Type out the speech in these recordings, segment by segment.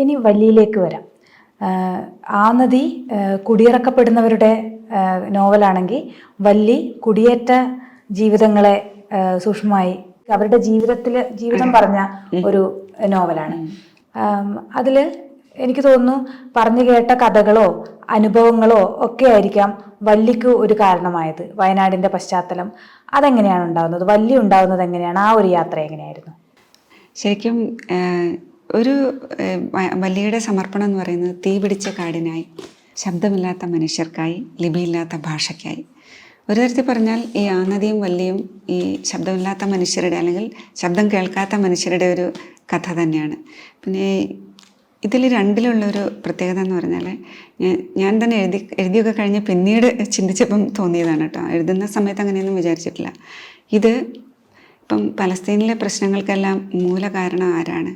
ഇനി വല്ലിയിലേക്ക് വരാം. ആനദി കുടിയിറക്കപ്പെടുന്നവരുടെ നോവലാണെങ്കിൽ വല്ലി കുടിയേറ്റ ജീവിതങ്ങളെ സൂക്ഷ്മമായി അവരുടെ ജീവിതം പറഞ്ഞ ഒരു നോവലാണ്. അതിൽ എനിക്ക് തോന്നുന്നു പറഞ്ഞു കേട്ട കഥകളോ അനുഭവങ്ങളോ ഒക്കെ ആയിരിക്കാം വല്ലിക്ക് ഒരു കാരണമായത്. വയനാടിൻ്റെ പശ്ചാത്തലം അതെങ്ങനെയാണ് ഉണ്ടാകുന്നത്, വല്ലി ഉണ്ടാകുന്നത് എങ്ങനെയാണ്, ആ ഒരു യാത്ര എങ്ങനെയായിരുന്നു? ശരിക്കും ഒരു വല്ലിയുടെ സമർപ്പണം എന്ന് പറയുന്നത് തീ പിടിച്ച കാടിനായി, ശബ്ദമില്ലാത്ത മനുഷ്യർക്കായി, ലിപിയില്ലാത്ത ഭാഷയ്ക്കായി. ഒരു തരത്തിൽ പറഞ്ഞാൽ ഈ ആനദിയും വല്ലിയും ഈ ശബ്ദമില്ലാത്ത മനുഷ്യരുടെ അല്ലെങ്കിൽ ശബ്ദം കേൾക്കാത്ത മനുഷ്യരുടെ ഒരു കഥ തന്നെയാണ്. പിന്നെ ഇതിൽ രണ്ടിലുള്ളൊരു പ്രത്യേകത എന്ന് പറഞ്ഞാൽ ഞാൻ തന്നെ എഴുതിയൊക്കെ കഴിഞ്ഞ് പിന്നീട് ചിന്തിച്ചപ്പം തോന്നിയതാണ് കേട്ടോ. എഴുതുന്ന സമയത്ത് അങ്ങനെയൊന്നും വിചാരിച്ചിട്ടില്ല. ഇത് ഇപ്പം പലസ്തീനിലെ പ്രശ്നങ്ങൾക്കെല്ലാം മൂല കാരണം ആരാണ്?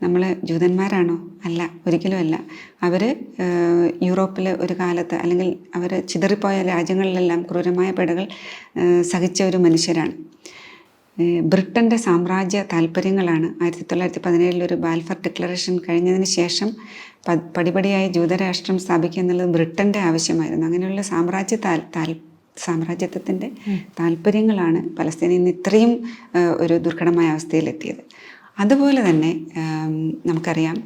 നമ്മൾ ജൂതന്മാരാണോ? അല്ല, ഒരിക്കലും അല്ല. അവർ യൂറോപ്പിൽ ഒരു കാലത്ത് അല്ലെങ്കിൽ അവർ ചിതറിപ്പോയ രാജ്യങ്ങളിലെല്ലാം ക്രൂരമായ പീഡകൾ സഹിച്ച ഒരു മനുഷ്യരാണ്. ബ്രിട്ടൻ്റെ സാമ്രാജ്യ താല്പര്യങ്ങളാണ് 1917 ഒരു ബാൽഫർ ഡിക്ലറേഷൻ കഴിഞ്ഞതിന് ശേഷം പടിപടിയായി ജൂതരാഷ്ട്രം സ്ഥാപിക്കുക എന്നുള്ളത് ബ്രിട്ടൻ്റെ ആവശ്യമായിരുന്നു. അങ്ങനെയുള്ള സാമ്രാജ്യത്വത്തിൻ്റെ താല്പര്യങ്ങളാണ് പലസ്തീനിൽ നിന്ന് ഇത്രയും ഒരു ദുർഘടമായ അവസ്ഥയിലെത്തിയത്. അതുപോലെ തന്നെ നമുക്കറിയാം,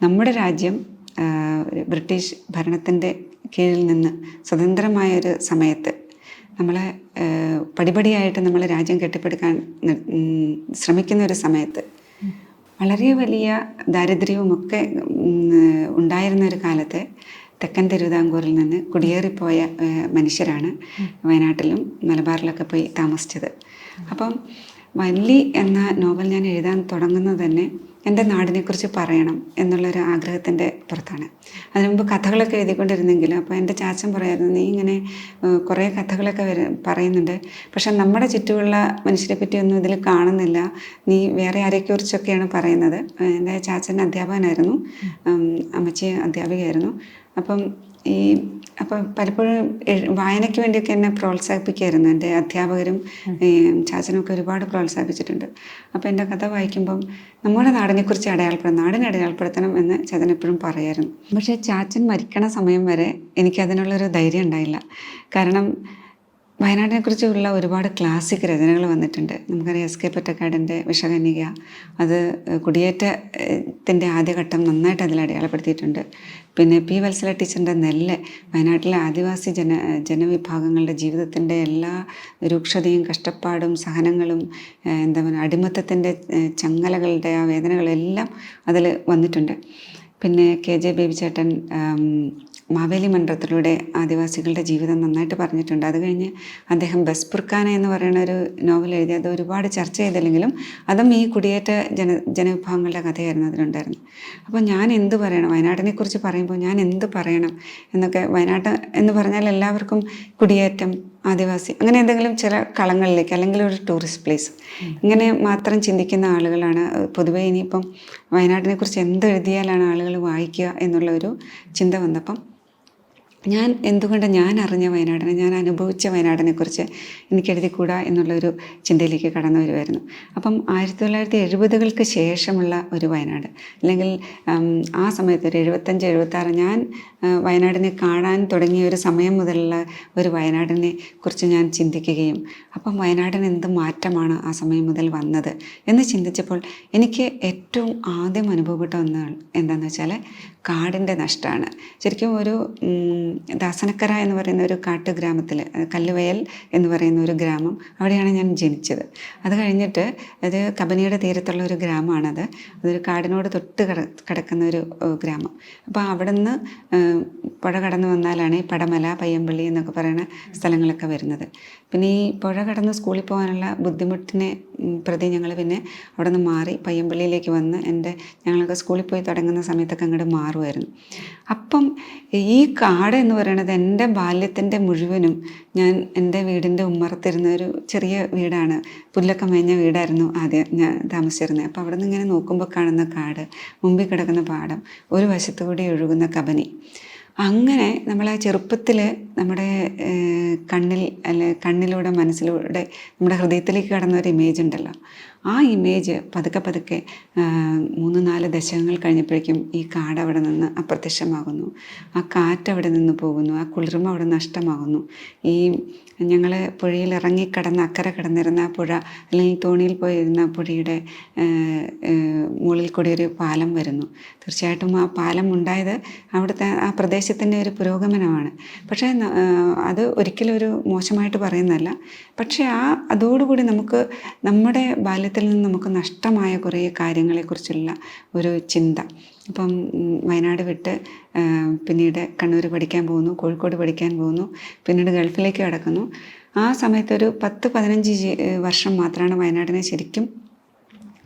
നമ്മുടെ രാജ്യം ബ്രിട്ടീഷ് ഭരണത്തിൻ്റെ കീഴിൽ നിന്ന് സ്വതന്ത്രമായൊരു സമയത്ത് നമ്മളെ പടിപടിയായിട്ട് നമ്മൾ രാജ്യം കെട്ടിപ്പടുക്കാൻ ശ്രമിക്കുന്ന ഒരു സമയത്ത് വളരെ വലിയ ദാരിദ്ര്യവുമൊക്കെ ഉണ്ടായിരുന്ന ഒരു കാലത്ത് തെക്കൻ തിരുവിതാംകൂറിൽ നിന്ന് കുടിയേറിപ്പോയ മനുഷ്യരാണ് വയനാട്ടിലും മലബാറിലൊക്കെ പോയി താമസിച്ചത്. അപ്പം വല്ലി എന്ന നോവൽ ഞാൻ എഴുതാൻ തുടങ്ങുന്നത് തന്നെ എൻ്റെ നാടിനെക്കുറിച്ച് പറയണം എന്നുള്ളൊരു ആഗ്രഹത്തിൻ്റെ പുറത്താണ്. അതിനു മുമ്പ് കഥകളൊക്കെ എഴുതിക്കൊണ്ടിരുന്നെങ്കിലും അപ്പോൾ എൻ്റെ ചാച്ചൻ പറയായിരുന്നു, നീ ഇങ്ങനെ കുറേ കഥകളൊക്കെ പറയുന്നുണ്ട്, പക്ഷെ നമ്മുടെ ചുറ്റുമുള്ള മനുഷ്യരെ പറ്റിയൊന്നും ഇതിൽ കാണുന്നില്ല, നീ വേറെ ആരെക്കുറിച്ചൊക്കെയാണ് പറയുന്നത്. എൻ്റെ ചാച്ചൻ അധ്യാപകനായിരുന്നു, അമ്മച്ചി അധ്യാപികയായിരുന്നു. അപ്പം പലപ്പോഴും വായനയ്ക്ക് വേണ്ടിയൊക്കെ എന്നെ പ്രോത്സാഹിപ്പിക്കുമായിരുന്നു. എൻ്റെ അധ്യാപകരും ചാച്ചനൊക്കെ ഒരുപാട് പ്രോത്സാഹിപ്പിച്ചിട്ടുണ്ട്. അപ്പോൾ എൻ്റെ കഥ വായിക്കുമ്പം നമ്മുടെ നാടിനെക്കുറിച്ച് നാടിനെ അടയാളപ്പെടുത്തണം എന്ന് ചാച്ചൻ എപ്പോഴും പറയായിരുന്നു. പക്ഷേ ചാച്ചൻ മരിക്കണ സമയം വരെ എനിക്കതിനുള്ളൊരു ധൈര്യം ഉണ്ടായില്ല. കാരണം വയനാടിനെക്കുറിച്ചുള്ള ഒരുപാട് ക്ലാസിക് രചനകൾ വന്നിട്ടുണ്ട്. നമുക്കറിയാം, എസ് കെ പൊറ്റക്കാടിൻ്റെ വിഷകന്യക, അത് കുടിയേറ്റത്തിൻ്റെ ആദ്യഘട്ടം നന്നായിട്ട് അതിൽ അടയാളപ്പെടുത്തിയിട്ടുണ്ട്. പിന്നെ പി വത്സല ടീച്ചറിൻ്റെ നെല്ല് വയനാട്ടിലെ ആദിവാസി ജനവിഭാഗങ്ങളുടെ ജീവിതത്തിൻ്റെ എല്ലാ രൂക്ഷതയും കഷ്ടപ്പാടും സഹനങ്ങളും എന്താ പറയുക അടിമത്തത്തിൻ്റെ ചങ്ങലകളുടെ ആ വേദനകളെല്ലാം അതിൽ വന്നിട്ടുണ്ട്. പിന്നെ കെ ജെ ബേബിച്ചേട്ടൻ മാവേലി മണ്ഡലത്തിലൂടെ ആദിവാസികളുടെ ജീവിതം നന്നായിട്ട് പറഞ്ഞിട്ടുണ്ട്. അത് കഴിഞ്ഞ് അദ്ദേഹം ബസ്പുർഖാന എന്ന് പറയുന്ന ഒരു നോവൽ എഴുതി, അത് ഒരുപാട് ചർച്ച ചെയ്തില്ലെങ്കിലും അതും ഈ കുടിയേറ്റ ജനവിഭാഗങ്ങളുടെ കഥയായിരുന്നു അതിലുണ്ടായിരുന്നു. അപ്പോൾ ഞാൻ എന്ത് പറയണം, വയനാടിനെക്കുറിച്ച് പറയുമ്പോൾ ഞാൻ എന്ത് പറയണം എന്നൊക്കെ. വയനാട് എന്ന് പറഞ്ഞാൽ എല്ലാവർക്കും കുടിയേറ്റം, ആദിവാസി, അങ്ങനെ എന്തെങ്കിലും ചില കളങ്ങളിലേക്ക് അല്ലെങ്കിൽ ഒരു ടൂറിസ്റ്റ് പ്ലേസ് ഇങ്ങനെ മാത്രം ചിന്തിക്കുന്ന ആളുകളാണ് പൊതുവേ. ഇനിയിപ്പം വയനാടിനെക്കുറിച്ച് എന്തെഴുതിയാലാണ് ആളുകൾ വായിക്കുക എന്നുള്ള ഒരു ചിന്ത വന്നപ്പം എന്തുകൊണ്ട് ഞാൻ അറിഞ്ഞ വയനാടിനെ, ഞാൻ അനുഭവിച്ച വയനാടിനെക്കുറിച്ച് എനിക്ക് എഴുതിക്കൂടാ എന്നുള്ളൊരു ചിന്തയിലേക്ക് കടന്നു വരുമായിരുന്നു. അപ്പം 1970-കൾക്ക് ശേഷമുള്ള ഒരു വയനാട്, അല്ലെങ്കിൽ ആ സമയത്ത് ഒരു 75-76 ഞാൻ വയനാടിനെ കാണാൻ തുടങ്ങിയ ഒരു സമയം മുതലുള്ള ഒരു വയനാടിനെ കുറിച്ച് ഞാൻ ചിന്തിക്കുകയും അപ്പം വയനാടിന് എന്ത് മാറ്റമാണ് ആ സമയം മുതൽ വന്നത് എന്ന് ചിന്തിച്ചപ്പോൾ എനിക്ക് ഏറ്റവും ആദ്യം അനുഭവപ്പെട്ട ഒന്ന് എന്താണെന്ന് വെച്ചാൽ കാടിൻ്റെ നഷ്ടമാണ്. ശരിക്കും ഒരു ദാസനക്കര എന്ന് പറയുന്ന ഒരു കാട്ടുഗ്രാമത്തിൽ, കല്ലുവയൽ എന്ന് പറയുന്ന ഒരു ഗ്രാമം, അവിടെയാണ് ഞാൻ ജനിച്ചത്. അത് കഴിഞ്ഞിട്ട് അത് കബനിയുടെ തീരത്തുള്ള ഒരു ഗ്രാമമാണത്. അതൊരു കാടിനോട് തൊട്ട് കിടക്കുന്ന ഒരു ഗ്രാമം. അപ്പോൾ അവിടെ നിന്ന് പുഴ കടന്നു വന്നാലാണ് ഈ പടമല, പയ്യമ്പള്ളി എന്നൊക്കെ പറയുന്ന സ്ഥലങ്ങളൊക്കെ വരുന്നത്. പിന്നെ ഈ പുഴ കടന്ന് സ്കൂളിൽ പോകാനുള്ള ബുദ്ധിമുട്ടിനെ പ്രതി ഞങ്ങൾ പിന്നെ അവിടെ നിന്ന് മാറി പയ്യമ്പള്ളിയിലേക്ക് വന്ന് ഞങ്ങളൊക്കെ സ്കൂളിൽ പോയി തുടങ്ങുന്ന സമയത്തൊക്കെ അങ്ങോട്ട് മാറുമായിരുന്നു. അപ്പം ഈ കാട് എന്ന് പറയുന്നത് എൻ്റെ ബാല്യത്തിൻ്റെ മുഴുവനും ഞാൻ എൻ്റെ വീടിൻ്റെ ഉമ്മറത്തിരുന്ന ഒരു ചെറിയ വീടാണ്, പുല്ലൊക്കെ മേഞ്ഞ വീടായിരുന്നു ആദ്യം ഞാൻ താമസിച്ചിരുന്നത്. അപ്പോൾ അവിടെ നിന്ന് ഇങ്ങനെ നോക്കുമ്പോൾ കാണുന്ന കാട്, മുമ്പിൽ കിടക്കുന്ന പാടം, ഒരു വശത്തു കൂടി ഒഴുകുന്ന കബനി, അങ്ങനെ നമ്മളെ ചെറുപ്പത്തിൽ നമ്മുടെ കണ്ണിലൂടെ മനസ്സിലൂടെ നമ്മുടെ ഹൃദയത്തിലേക്ക് കടന്ന ഒരു ഇമേജ് ഉണ്ടല്ലോ, ആ ഇമേജ് പതുക്കെ പതുക്കെ 3-4 ദശകങ്ങൾ കഴിഞ്ഞപ്പോഴേക്കും ഈ കാട് അവിടെ നിന്ന് അപ്രത്യക്ഷമാകുന്നു, ആ കാറ്റ് അവിടെ നിന്ന് പോകുന്നു, ആ കുളിർമ അവിടെ നഷ്ടമാകുന്നു. ഈ ഞങ്ങൾ പുഴയിൽ ഇറങ്ങിക്കടന്ന് അക്കരെ കിടന്നിരുന്ന പുഴ, അല്ലെങ്കിൽ തോണിയിൽ പോയിരുന്ന പുഴയുടെ മുകളിൽ കൂടി ഒരു പാലം വരുന്നു. തീർച്ചയായിട്ടും ആ പാലം ഉണ്ടായത് അവിടുത്തെ ആ പ്രദേശത്തിൻ്റെ ഒരു പുരോഗമനമാണ്. പക്ഷേ അത് ഒരിക്കലും ഒരു മോശമായിട്ട് പറയുന്നതല്ല. പക്ഷേ അതോടുകൂടി നമുക്ക് നമ്മുടെ ബാല്യത്തിൽ നിന്ന് നമുക്ക് നഷ്ടമായ കുറേ കാര്യങ്ങളെക്കുറിച്ചുള്ള ഒരു ചിന്ത. ഇപ്പം വയനാട് വിട്ട് പിന്നീട് കണ്ണൂർ പഠിക്കാൻ പോകുന്നു, കോഴിക്കോട് പഠിക്കാൻ പോകുന്നു, പിന്നീട് ഗൾഫിലേക്ക് കടക്കുന്നു. ആ സമയത്ത് ഒരു 10-15 വർഷം മാത്രമാണ് വയനാടിനെ ശരിക്കും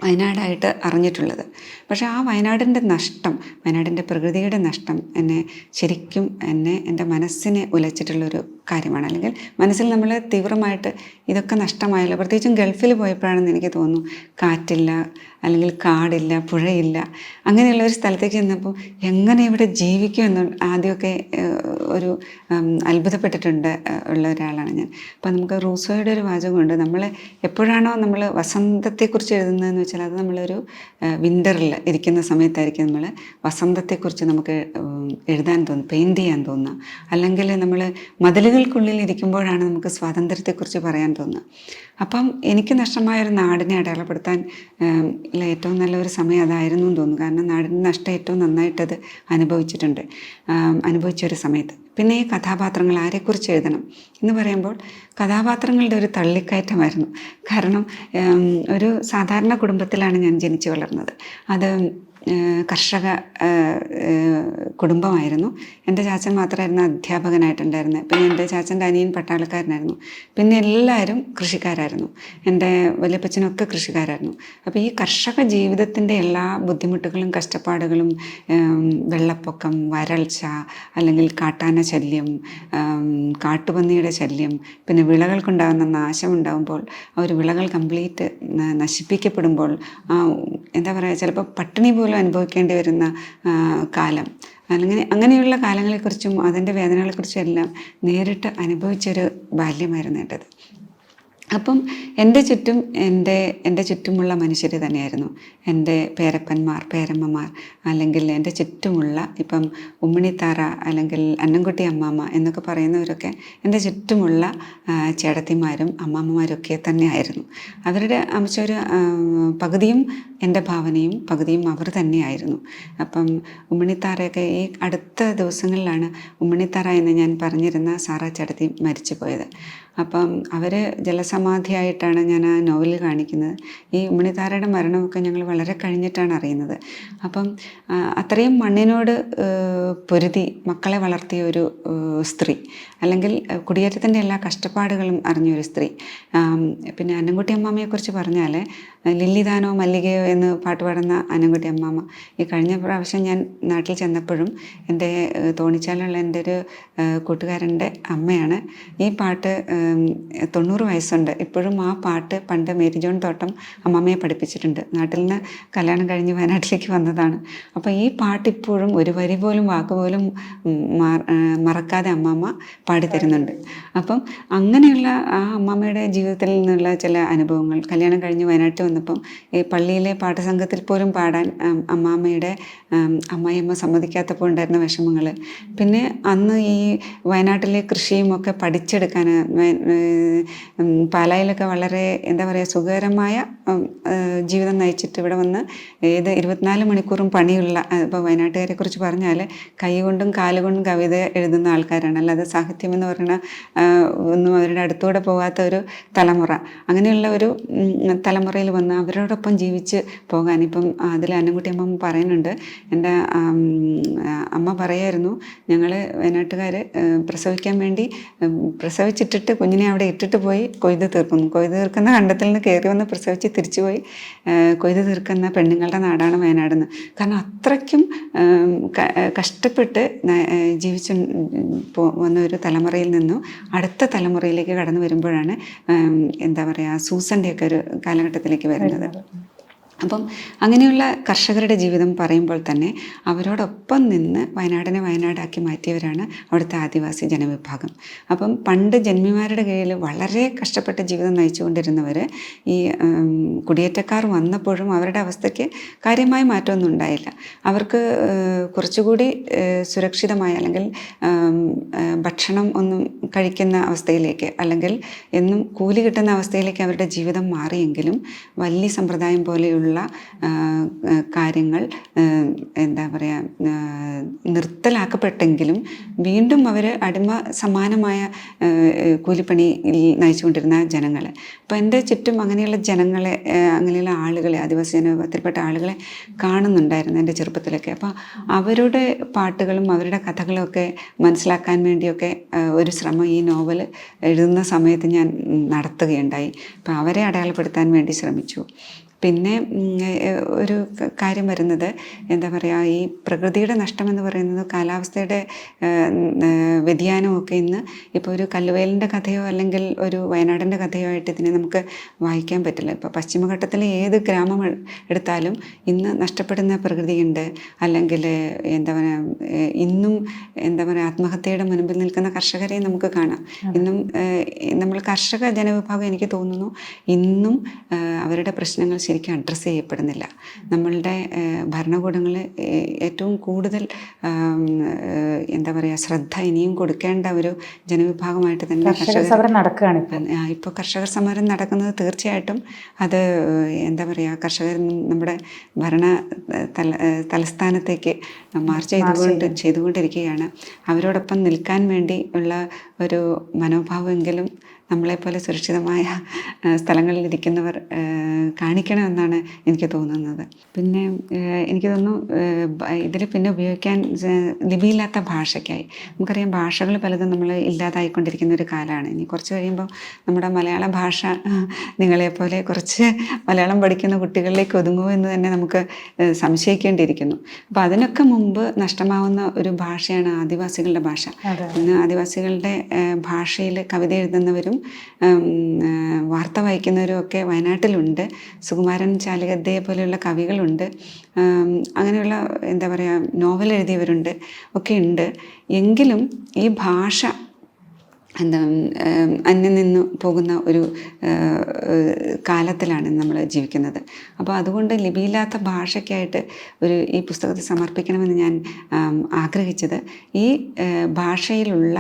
വയനാടായിട്ട് അറിഞ്ഞിട്ടുള്ളത്. പക്ഷേ ആ വയനാടിൻ്റെ നഷ്ടം, വയനാടിൻ്റെ പ്രകൃതിയുടെ നഷ്ടം ശരിക്കും എൻ്റെ മനസ്സിനെ ഉലച്ചിട്ടുള്ളൊരു കാര്യമാണ്. അല്ലെങ്കിൽ മനസ്സിൽ നമ്മൾ തീവ്രമായിട്ട് ഇതൊക്കെ നഷ്ടമായല്ലോ. പ്രത്യേകിച്ചും ഗൾഫിൽ പോയപ്പോഴാണെന്ന് എനിക്ക് തോന്നുന്നു, കാറ്റില്ല, അല്ലെങ്കിൽ കാടില്ല, പുഴയില്ല, അങ്ങനെയുള്ള ഒരു സ്ഥലത്തേക്ക് ചെന്നപ്പോൾ എങ്ങനെ ഇവിടെ ജീവിക്കും എന്ന് ആദ്യമൊക്കെ ഒരു അത്ഭുതപ്പെട്ടിട്ടുണ്ട് ഉള്ള ഒരാളാണ് ഞാൻ. അപ്പം നമുക്ക് റൂസോയുടെ ഒരു വാചകമുണ്ട്, നമ്മൾ എപ്പോഴാണോ നമ്മൾ വസന്തത്തെക്കുറിച്ച് എഴുതുന്നതെന്ന് വെച്ചാൽ അത് നമ്മളൊരു വിൻ്ററിൽ ഇരിക്കുന്ന സമയത്തായിരിക്കും നമ്മൾ വസന്തത്തെക്കുറിച്ച് നമുക്ക് എഴുതാൻ തോന്നുന്നു, പെയിൻറ്റ് ചെയ്യാൻ തോന്നുക. അല്ലെങ്കിൽ നമ്മൾ മതിലുകൾക്കുള്ളിൽ ഇരിക്കുമ്പോഴാണ് നമുക്ക് സ്വാതന്ത്ര്യത്തെക്കുറിച്ച് പറയാൻ തോന്നുക. അപ്പം എനിക്ക് നഷ്ടമായൊരു നാടിനെ അടയാളപ്പെടുത്താൻ ഏറ്റവും നല്ലൊരു സമയം അതായിരുന്നു എന്ന് തോന്നുന്നു. കാരണം നാടിൻ്റെ നഷ്ടം ഏറ്റവും നന്നായിട്ടത് അനുഭവിച്ചൊരു സമയത്ത്. പിന്നെ ഈ കഥാപാത്രങ്ങൾ ആരെക്കുറിച്ച് എഴുതണം എന്ന് പറയുമ്പോൾ കഥാപാത്രങ്ങളുടെ ഒരു തള്ളിക്കയറ്റമായിരുന്നു. കാരണം ഒരു സാധാരണ കുടുംബത്തിലാണ് ഞാൻ ജനിച്ചു വളർന്നത്. അത് കർഷക കുടുംബമായിരുന്നു. എൻ്റെ ചാച്ചൻ മാത്രമായിരുന്നു അധ്യാപകനായിട്ടുണ്ടായിരുന്നത്. പിന്നെ എൻ്റെ ചാച്ചൻ്റെ അനിയൻ പട്ടാളക്കാരനായിരുന്നു. പിന്നെ എല്ലാവരും കൃഷിക്കാരായിരുന്നു. എൻ്റെ വല്യപ്പച്ചനൊക്കെ കൃഷിക്കാരായിരുന്നു. അപ്പോൾ ഈ കർഷക ജീവിതത്തിൻ്റെ എല്ലാ ബുദ്ധിമുട്ടുകളും കഷ്ടപ്പാടുകളും, വെള്ളപ്പൊക്കം, വരൾച്ച, അല്ലെങ്കിൽ കാട്ടാന ശല്യം, കാട്ടുപന്നിയുടെ ശല്യം, പിന്നെ വിളകൾക്കുണ്ടാകുന്ന നാശമുണ്ടാകുമ്പോൾ ആ ഒരു വിളകൾ കംപ്ലീറ്റ് നശിപ്പിക്കപ്പെടുമ്പോൾ എന്താ പറയുക, ചിലപ്പോൾ പട്ടിണി പോലും അനുഭവിക്കേണ്ടി വരുന്ന കാലം, അല്ലെങ്കിൽ അങ്ങനെയുള്ള കാലങ്ങളെക്കുറിച്ചും അതിൻ്റെ വേദനകളെക്കുറിച്ചും എല്ലാം നേരിട്ട് അനുഭവിച്ചൊരു ബാല്യമായിരുന്നു എൻ്റേത്. അപ്പം എൻ്റെ ചുറ്റുമുള്ള മനുഷ്യർ തന്നെയായിരുന്നു എൻ്റെ പേരപ്പന്മാർ, പേരമ്മമാർ, അല്ലെങ്കിൽ എൻ്റെ ചുറ്റുമുള്ള ഇപ്പം ഉമ്മിണിത്താറ അല്ലെങ്കിൽ അന്നംകുട്ടി അമ്മാമ്മ എന്നൊക്കെ പറയുന്നവരൊക്കെ എൻ്റെ ചുറ്റുമുള്ള ചേട്ടത്തിമാരും അമ്മാമ്മമാരൊക്കെ തന്നെയായിരുന്നു. അവരുടെ ഒരു പകുതിയും എൻ്റെ ഭാവനയും പകുതിയും അവർ തന്നെയായിരുന്നു. അപ്പം ഉമ്മിണിത്താറയൊക്കെ ഈ അടുത്ത ദിവസങ്ങളിലാണ് ഉമ്മിണിത്താറ എന്ന് ഞാൻ പറഞ്ഞിരുന്ന സാറാ ചേട്ടത്തി മരിച്ചു പോയത്. അപ്പം അവർ ജലസമാധിയായിട്ടാണ് ഞാൻ ആ നോവലിൽ കാണിക്കുന്നത്. ഈ ഉമ്മിണിത്താരയുടെ മരണമൊക്കെ ഞങ്ങൾ വളരെ കഴിഞ്ഞിട്ടാണ് അറിയുന്നത്. അപ്പം അത്രയും മണ്ണിനോട് പൊരുതി മക്കളെ വളർത്തിയ ഒരു സ്ത്രീ, അല്ലെങ്കിൽ കുടിയേറ്റത്തിൻ്റെ എല്ലാ കഷ്ടപ്പാടുകളും അറിഞ്ഞൊരു സ്ത്രീ. പിന്നെ അന്നംകുട്ടി അമ്മാമ്മയെക്കുറിച്ച് പറഞ്ഞാൽ ലില്ലിദാനോ മല്ലികയോ എന്ന് പാട്ട് പാടുന്ന അന്നംകുട്ടി അമ്മാമ്മ ഈ കഴിഞ്ഞ പ്രാവശ്യം ഞാൻ നാട്ടിൽ ചെന്നപ്പോഴും എൻ്റെ തോണിച്ചാലുള്ള എൻ്റെ ഒരു കൂട്ടുകാരൻ്റെ അമ്മയാണ് ഈ പാട്ട് 90 വയസ്സുണ്ട് ഇപ്പോഴും ആ പാട്ട് പണ്ട് മേരി ജോൺ തോട്ടം അമ്മമ്മയെ പഠിപ്പിച്ചിട്ടുണ്ട്. നാട്ടിൽ നിന്ന് കല്യാണം കഴിഞ്ഞ് വയനാട്ടിലേക്ക് വന്നതാണ്. അപ്പോൾ ഈ പാട്ട് ഇപ്പോഴും ഒരു വരി പോലും വാക്കുപോലും മറക്കാതെ അമ്മമ്മ പാടിത്തരുന്നുണ്ട്. അപ്പം അങ്ങനെയുള്ള ആ അമ്മമ്മയുടെ ജീവിതത്തിൽ നിന്നുള്ള ചില അനുഭവങ്ങൾ, കല്യാണം കഴിഞ്ഞ് വയനാട്ടിൽ വന്നപ്പം ഈ പള്ളിയിലെ പാട്ടുസംഘത്തിൽ പോലും പാടാൻ അമ്മാമ്മയുടെ അമ്മായിയമ്മ സമ്മതിക്കാത്തപ്പോൾ ഉണ്ടായിരുന്ന വിഷമങ്ങൾ, പിന്നെ അന്ന് ഈ വയനാട്ടിലെ കൃഷിയും ഒക്കെ പഠിച്ചെടുക്കാൻ പാലായിലൊക്കെ വളരെ എന്താ പറയുക സുഖകരമായ ജീവിതം നയിച്ചിട്ട് ഇവിടെ വന്ന് 24 മണിക്കൂറും പണിയുള്ള, ഇപ്പോൾ വയനാട്ടുകാരെ കുറിച്ച് പറഞ്ഞാൽ കൈ കൊണ്ടും കാലുകൊണ്ടും കവിത എഴുതുന്ന ആൾക്കാരാണ്. അല്ലാതെ സാഹിത്യം എന്ന് പറയുന്ന ഒന്നും അവരുടെ അടുത്തൂടെ പോകാത്ത ഒരു തലമുറ, അങ്ങനെയുള്ള ഒരു തലമുറയിൽ വന്ന് അവരോടൊപ്പം ജീവിച്ച് പോകാൻ. ഇപ്പം അതിൽ അന്നംകുട്ടി അമ്മ പറയുന്നുണ്ട്, എൻ്റെ അമ്മ പറയായിരുന്നു, ഞങ്ങൾ വയനാട്ടുകാർ പ്രസവിക്കാൻ വേണ്ടി പ്രസവിച്ചിട്ടിട്ട് കുഞ്ഞിനെ അവിടെ ഇട്ടിട്ട് പോയി കൊയ്ത് തീർക്കുന്നു. കൊയ്ത് തീർക്കുന്ന കണ്ടത്തിൽ നിന്ന് കയറി വന്ന് പ്രസവിച്ച് തിരിച്ചു പോയി കൊയ്ത് തീർക്കുന്ന പെണ്ണുങ്ങളുടെ നാടാണ് വയനാടെന്ന്. കാരണം അത്രയ്ക്കും കഷ്ടപ്പെട്ട് ജീവിച്ച് വന്ന ഒരു തലമുറയിൽ നിന്നും അടുത്ത തലമുറയിലേക്ക് കടന്നു വരുമ്പോഴാണ് എന്താ പറയുക സൂസൻ്റെയൊക്കെ ഒരു കാലഘട്ടത്തിലേക്ക് വരുന്നത്. അപ്പം അങ്ങനെയുള്ള കർഷകരുടെ ജീവിതം പറയുമ്പോൾ തന്നെ അവരോടൊപ്പം നിന്ന് വയനാടിനെ വയനാടാക്കി മാറ്റിയവരാണ് അവിടുത്തെ ആദിവാസി ജനവിഭാഗം. അപ്പം പണ്ട് ജന്മിമാരുടെ കീഴിൽ വളരെ കഷ്ടപ്പെട്ട ജീവിതം നയിച്ചുകൊണ്ടിരുന്നവർ ഈ കുടിയേറ്റക്കാർ വന്നപ്പോഴും അവരുടെ അവസ്ഥയ്ക്ക് കാര്യമായ മാറ്റമൊന്നും ഉണ്ടായില്ല. അവർക്ക് കുറച്ചുകൂടി സുരക്ഷിതമായ അല്ലെങ്കിൽ ഭക്ഷണം ഒന്നും കഴിക്കുന്ന അവസ്ഥയിലേക്ക് അല്ലെങ്കിൽ എന്നും കൂലി കിട്ടുന്ന അവസ്ഥയിലേക്ക് അവരുടെ ജീവിതം മാറിയെങ്കിലും വല്ലി സമ്പ്രദായം പോലെയുള്ള കാര്യങ്ങൾ എന്താ പറയുക നിർത്തലാക്കപ്പെട്ടെങ്കിലും വീണ്ടും അവർ അടിമ സമാനമായ കൂലിപ്പണി നയിച്ചുകൊണ്ടിരുന്ന ജനങ്ങൾ. അപ്പോൾ എൻ്റെ ചുറ്റും അങ്ങനെയുള്ള ജനങ്ങളെ, അങ്ങനെയുള്ള ആളുകളെ, ആദിവാസി ജനവിഭാഗത്തിൽപ്പെട്ട ആളുകളെ കാണുന്നുണ്ടായിരുന്നു എൻ്റെ ചെറുപ്പത്തിലൊക്കെ. അപ്പോൾ അവരുടെ പാട്ടുകളും അവരുടെ കഥകളും ഒക്കെ മനസ്സിലാക്കാൻ വേണ്ടിയൊക്കെ ഒരു ശ്രമം ഈ നോവൽ എഴുതുന്ന സമയത്ത് ഞാൻ നടത്തുകയുണ്ടായി. അപ്പോൾ അവരെ അടയാളപ്പെടുത്താൻ വേണ്ടി ശ്രമിച്ചു. പിന്നെ ഒരു കാര്യം വരുന്നത് എന്താ പറയുക, ഈ പ്രകൃതിയുടെ നഷ്ടമെന്ന് പറയുന്നത് കാലാവസ്ഥയുടെ വ്യതിയാനമൊക്കെ ഇന്ന് ഇപ്പോൾ ഒരു കല്ലുവേലിൻ്റെ കഥയോ അല്ലെങ്കിൽ ഒരു വയനാടിൻ്റെ കഥയോ ആയിട്ട് ഇതിനെ നമുക്ക് വായിക്കാൻ പറ്റില്ല. ഇപ്പോൾ പശ്ചിമഘട്ടത്തിലെ ഏത് ഗ്രാമം എടുത്താലും ഇന്ന് നഷ്ടപ്പെടുന്ന പ്രകൃതിയുണ്ട്. അല്ലെങ്കിൽ എന്താ പറയുക, ഇന്നും എന്താ പറയുക ആത്മഹത്യയുടെ മുൻപിൽ നിൽക്കുന്ന കർഷകരെ നമുക്ക് കാണാം. ഇന്നും നമ്മൾ കർഷക ജനവിഭാഗം എനിക്ക് തോന്നുന്നു ഇന്നും അവരുടെ പ്രശ്നങ്ങൾ ശരിക്കും അഡ്രസ്സ് ചെയ്യപ്പെടുന്നില്ല. നമ്മളുടെ ഭരണകൂടങ്ങൾ ഏറ്റവും കൂടുതൽ എന്താ പറയുക ശ്രദ്ധ ഇനിയും കൊടുക്കേണ്ട ഒരു ജനവിഭാഗമായിട്ട് തന്നെ ഇപ്പോൾ കർഷകർ സമരം നടക്കുന്നത് തീർച്ചയായിട്ടും അത് എന്താ പറയുക കർഷകർ നമ്മുടെ ഭരണ തലസ്ഥാനത്തേക്ക് മാർച്ച് ചെയ്തുകൊണ്ടിരിക്കുകയാണ്. അവരോടൊപ്പം നിൽക്കാൻ വേണ്ടി ഉള്ള ഒരു മനോഭാവമെങ്കിലും നമ്മളെപ്പോലെ സുരക്ഷിതമായ സ്ഥലങ്ങളിൽ ഇരിക്കുന്നവർ കാണിക്കണമെന്നാണ് എനിക്ക് തോന്നുന്നത്. പിന്നെ എനിക്ക് തോന്നുന്നു ഇതിൽ പിന്നെ ഉപയോഗിക്കാൻ ലിപിയില്ലാത്ത ഭാഷയ്ക്കായി നമുക്കറിയാം ഭാഷകൾ പലതും നമ്മൾ ഇല്ലാതായിക്കൊണ്ടിരിക്കുന്ന ഒരു കാലമാണ്. ഇനി കുറച്ച് കഴിയുമ്പോൾ നമ്മുടെ മലയാള ഭാഷ നിങ്ങളെപ്പോലെ കുറച്ച് മലയാളം പഠിക്കുന്ന കുട്ടികളിലേക്ക് ഒതുങ്ങുമോ എന്ന് തന്നെ നമുക്ക് സംശയിക്കേണ്ടിയിരിക്കുന്നു. അപ്പോൾ അതിനൊക്കെ മുമ്പ് നഷ്ടമാവുന്ന ഒരു ഭാഷയാണ് ആദിവാസികളുടെ ഭാഷ. ഇന്ന് ആദിവാസികളുടെ ഭാഷയിൽ കവിത എഴുതുന്നവരും വാർത്ത വായിക്കുന്നവരും ഒക്കെ വയനാട്ടിലുണ്ട്. സുകുമാരൻ ചാലിഗദ്ദയെ പോലെയുള്ള കവികളുണ്ട്. അങ്ങനെയുള്ള എന്താ പറയുക നോവൽ എഴുതിയവരുണ്ട് ഒക്കെ ഉണ്ട്. എങ്കിലും ഈ ഭാഷ എന്താ അന്യം നിന്ന് പോകുന്ന ഒരു കാലത്തിലാണ് നമ്മൾ ജീവിക്കുന്നത്. അപ്പോൾ അതുകൊണ്ട് ലിപിയില്ലാത്ത ഭാഷയ്ക്കായിട്ട് ഈ പുസ്തകത്തെ സമർപ്പിക്കണമെന്ന് ഞാൻ ആഗ്രഹിച്ചത് ഈ ഭാഷയിലുള്ള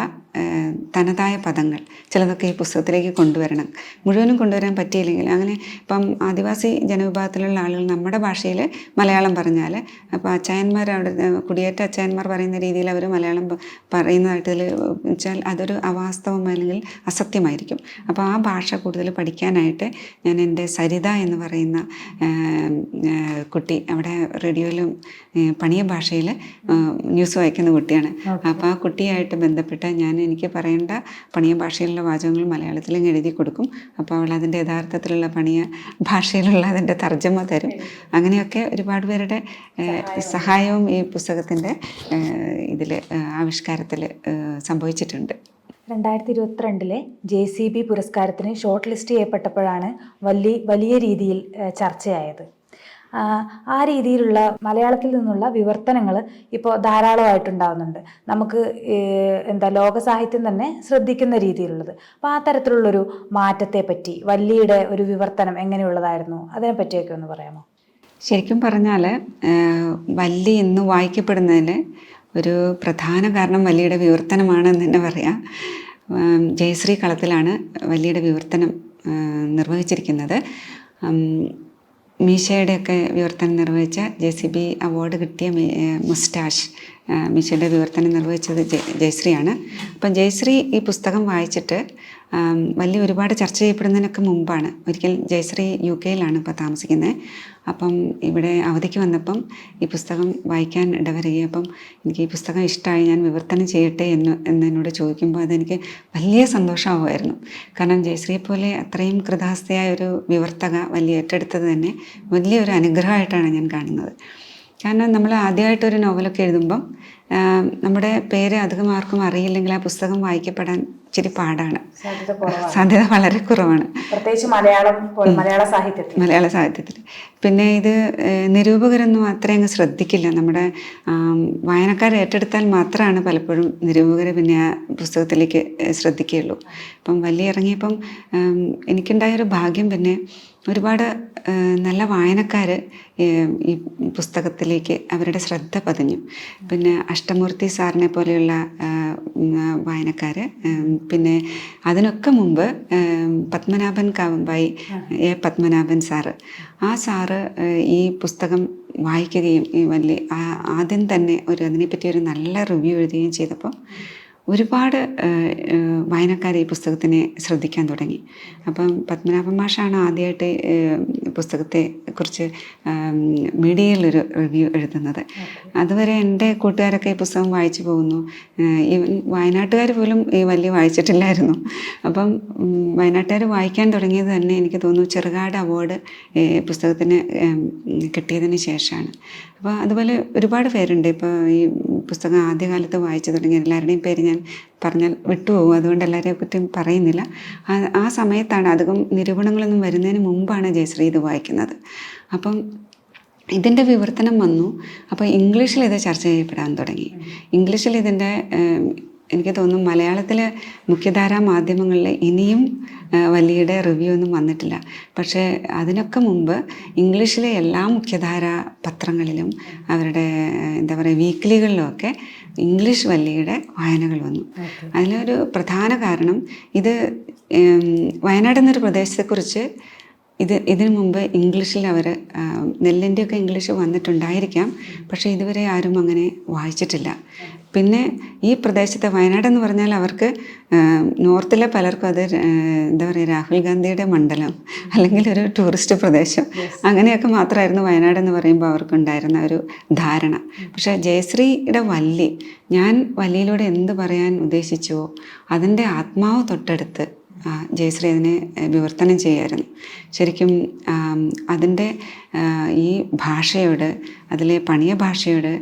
തനതായ പദങ്ങൾ ചിലതൊക്കെ ഈ പുസ്തകത്തിലേക്ക് കൊണ്ടുവരണം. മുഴുവനും കൊണ്ടുവരാൻ പറ്റിയില്ലെങ്കിൽ അങ്ങനെ ഇപ്പം ആദിവാസി ജനവിഭാഗത്തിലുള്ള ആളുകൾ നമ്മുടെ ഭാഷയിൽ മലയാളം പറഞ്ഞാൽ അപ്പോൾ അച്ചായന്മാർ അവിടെ കുടിയേറ്റ അച്ചായന്മാർ പറയുന്ന രീതിയിൽ അവർ മലയാളം പറയുന്നതായിട്ട് വെച്ചാൽ അതൊരു അവാസ്തവം അല്ലെങ്കിൽ അസത്യമായിരിക്കും. അപ്പോൾ ആ ഭാഷ കൂടുതൽ പഠിക്കാനായിട്ട് ഞാൻ എൻ്റെ സരിത എന്ന് പറയുന്ന കുട്ടി അവിടെ റേഡിയോയിലും പണിയ ഭാഷയിൽ ന്യൂസ് വായിക്കുന്ന കുട്ടിയാണ്. അപ്പോൾ ആ കുട്ടിയായിട്ട് ബന്ധപ്പെട്ട് എനിക്ക് പറയേണ്ട പണിയ ഭാഷയിലുള്ള വാചകങ്ങൾ മലയാളത്തിലും എഴുതി കൊടുക്കും. അപ്പോൾ അവൾ അതിൻ്റെ യഥാർത്ഥത്തിലുള്ള പണിയ ഭാഷയിലുള്ള അതിൻ്റെ തർജ്ജമ തരും. അങ്ങനെയൊക്കെ ഒരുപാട് പേരുടെ സഹായവും ഈ പുസ്തകത്തിൻ്റെ ഇതിൽ ആവിഷ്കാരത്തിൽ സംഭവിച്ചിട്ടുണ്ട്. 2022 JCB പുരസ്കാരത്തിന് ഷോർട്ട് ലിസ്റ്റ് ചെയ്യപ്പെട്ടപ്പോഴാണ് വലിയ രീതിയിൽ ചർച്ചയായത്. ആ രീതിയിലുള്ള മലയാളത്തിൽ നിന്നുള്ള വിവർത്തനങ്ങൾ ഇപ്പോൾ ധാരാളമായിട്ടുണ്ടാകുന്നുണ്ട്. നമുക്ക് ലോക സാഹിത്യം തന്നെ ശ്രദ്ധിക്കുന്ന രീതിയിലുള്ളത്. അപ്പോൾ ആ തരത്തിലുള്ളൊരു മാറ്റത്തെ പറ്റി വല്ലിയുടെ ഒരു വിവർത്തനം എങ്ങനെയുള്ളതായിരുന്നു, അതിനെ പറ്റിയൊക്കെ ഒന്ന് പറയാമോ? ശരിക്കും പറഞ്ഞാൽ വല്ലി ഇന്ന് വായിക്കപ്പെടുന്നതിന് ഒരു പ്രധാന കാരണം വല്ലിയുടെ വിവർത്തനമാണെന്ന് തന്നെ പറയാം. ജയശ്രീ കളത്തിലാണ് വല്ലിയുടെ വിവർത്തനം നിർവഹിച്ചിരിക്കുന്നത്. മീശയുടെയൊക്കെ വിവർത്തനം നിർവഹിച്ച JCB അവാർഡ് കിട്ടിയ മുസ്റ്റാഷ് മീശയുടെ വിവർത്തനം നിർവഹിച്ചത് ജയശ്രീയാണ്. അപ്പം ജയശ്രീ ഈ പുസ്തകം വായിച്ചിട്ട് വലിയ ഒരുപാട് ചർച്ച ചെയ്യപ്പെടുന്നതിനൊക്കെ മുമ്പാണ് ഒരിക്കൽ ജയശ്രീ UK-യിലാണ് ഇപ്പോൾ താമസിക്കുന്നത്. അപ്പം ഇവിടെ അവധിക്ക് വന്നപ്പം ഈ പുസ്തകം വായിക്കാൻ ഇടവരികയും അപ്പം എനിക്ക് ഈ പുസ്തകം ഇഷ്ടമായി, ഞാൻ വിവർത്തനം ചെയ്യട്ടെ എന്നോട് ചോദിക്കുമ്പോൾ അതെനിക്ക് വലിയ സന്തോഷമാകുമായിരുന്നു. കാരണം ജയശ്രീയെ പോലെ അത്രയും കൃതാസ്ഥയായ ഒരു വിവർത്തക വലിയ ഏറ്റെടുത്തത് തന്നെ വലിയൊരു അനുഗ്രഹമായിട്ടാണ് ഞാൻ കാണുന്നത്. കാരണം നമ്മൾ ആദ്യമായിട്ടൊരു നോവലൊക്കെ എഴുതുമ്പം നമ്മുടെ പേര് അധികം ആർക്കും അറിയില്ലെങ്കിൽ ആ പുസ്തകം വായിക്കപ്പെടാൻ ഇച്ചിരി പാടാണ്, സാധ്യത കുറവാണ്. സാധ്യത വളരെ കുറവാണ്, പ്രത്യേകിച്ച് മലയാള സാഹിത്യത്തിൽ. പിന്നെ ഇത് നിരൂപകരൊന്നും അത്ര അങ്ങ് ശ്രദ്ധിക്കില്ല. നമ്മുടെ വായനക്കാർ ഏറ്റെടുത്താൽ മാത്രമാണ് പലപ്പോഴും നിരൂപകർ പിന്നെ ആ പുസ്തകത്തിലേക്ക് ശ്രദ്ധിക്കുകയുള്ളൂ. അപ്പം വലിയ ഇറങ്ങിയപ്പം എനിക്കുണ്ടായൊരു ഭാഗ്യം, പിന്നെ ഒരുപാട് നല്ല വായനക്കാർ ഈ പുസ്തകത്തിലേക്ക് അവരുടെ ശ്രദ്ധ പതിഞ്ഞു. പിന്നെ അഷ്ടമൂർത്തി സാറിനെ പോലെയുള്ള വായനക്കാർ, പിന്നെ അതിനൊക്കെ മുമ്പ് പത്മനാഭൻ കാവുമ്പായി, പത്മനാഭൻ സാറ്, ആ സാറ് ഈ പുസ്തകം വായിക്കുകയും ആദ്യം തന്നെ അതിനെപ്പറ്റി ഒരു നല്ല റിവ്യൂ എഴുതുകയും ചെയ്തപ്പോൾ ഒരുപാട് വായനക്കാർ ഈ പുസ്തകത്തിനെ ശ്രദ്ധിക്കാൻ തുടങ്ങി. അപ്പം പത്മനാഭൻ മാഷാണ് ആദ്യമായിട്ട് പുസ്തകത്തെ കുറിച്ച് മീഡിയയിലൊരു റിവ്യൂ എഴുതുന്നത്. അതുവരെ എൻ്റെ കൂട്ടുകാരൊക്കെ ഈ പുസ്തകം വായിച്ചു പോകുന്നു, ഈവൻ വയനാട്ടുകാർ പോലും ഈ വലിയ വായിച്ചിട്ടില്ലായിരുന്നു. അപ്പം വയനാട്ടുകാർ വായിക്കാൻ തുടങ്ങിയത് തന്നെ എനിക്ക് തോന്നുന്നു ചെറുകാട് അവാർഡ് പുസ്തകത്തിന് കിട്ടിയതിന് ശേഷമാണ്. അപ്പോൾ അതുപോലെ ഒരുപാട് പേരുണ്ട്. ഇപ്പോൾ ഈ പുസ്തകം ആദ്യകാലത്ത് വായിച്ചു തുടങ്ങിയ എല്ലാവരുടെയും പേര് ഞാൻ പറഞ്ഞാൽ വിട്ടുപോകും, അതുകൊണ്ട് എല്ലാവരെയും പറ്റിയും പറയുന്നില്ല. ആ സമയത്താണ്, അധികം നിരൂപണങ്ങളൊന്നും വരുന്നതിന് മുമ്പാണ് ജയശ്രീ ഇത് വായിക്കുന്നത്. അപ്പം ഇതിൻ്റെ വിവർത്തനം വന്നു. അപ്പോൾ ഇംഗ്ലീഷിൽ ഇത് ചർച്ച ചെയ്യപ്പെടാൻ തുടങ്ങി. ഇംഗ്ലീഷിൽ ഇതിൻ്റെ എനിക്ക് തോന്നുന്നു മലയാളത്തിലെ മുഖ്യധാരാ മാധ്യമങ്ങളിൽ ഇനിയും വലിയുടെ റിവ്യൂ ഒന്നും വന്നിട്ടില്ല. പക്ഷേ അതിനൊക്കെ മുമ്പ് ഇംഗ്ലീഷിലെ എല്ലാ മുഖ്യധാരാ പത്രങ്ങളിലും അവരുടെ എന്താ പറയുക വീക്ക്ലികളിലുമൊക്കെ ഇംഗ്ലീഷ് വല്ലിയുടെ വായനകൾ വന്നു. അതിലൊരു പ്രധാന കാരണം ഇത് വയനാട് എന്നൊരു പ്രദേശത്തെക്കുറിച്ച് ഇതിനു മുമ്പ് ഇംഗ്ലീഷിൽ അവർ നെല്ലിൻ്റെയൊക്കെ ഇംഗ്ലീഷ് വന്നിട്ടുണ്ടായിരിക്കാം, പക്ഷേ ഇതുവരെ ആരും അങ്ങനെ വായിച്ചിട്ടില്ല. പിന്നെ ഈ പ്രദേശത്തെ വയനാട് എന്ന് പറഞ്ഞാൽ അവർക്ക് നോർത്തിലെ പലർക്കും അത് എന്താ പറയുക രാഹുൽ ഗാന്ധിയുടെ മണ്ഡലം അല്ലെങ്കിൽ ഒരു ടൂറിസ്റ്റ് പ്രദേശം അങ്ങനെയൊക്കെ മാത്രമായിരുന്നു വയനാട് എന്ന് പറയുമ്പോൾ അവർക്കുണ്ടായിരുന്ന ഒരു ധാരണ. പക്ഷേ ജയശ്രീയുടെ വല്ലി, ഞാൻ വല്ലിയിലൂടെ എന്ത് പറയാൻ ഉദ്ദേശിച്ചുവോ അതിൻ്റെ ആത്മാവ് തൊട്ടടുത്ത് ജയശ്രീ അതിനെ വിവർത്തനം ചെയ്യായിരുന്നു. ശരിക്കും അതിൻ്റെ ഈ ഭാഷയോട്, അതിലെ പണിയ ഭാഷയോട്,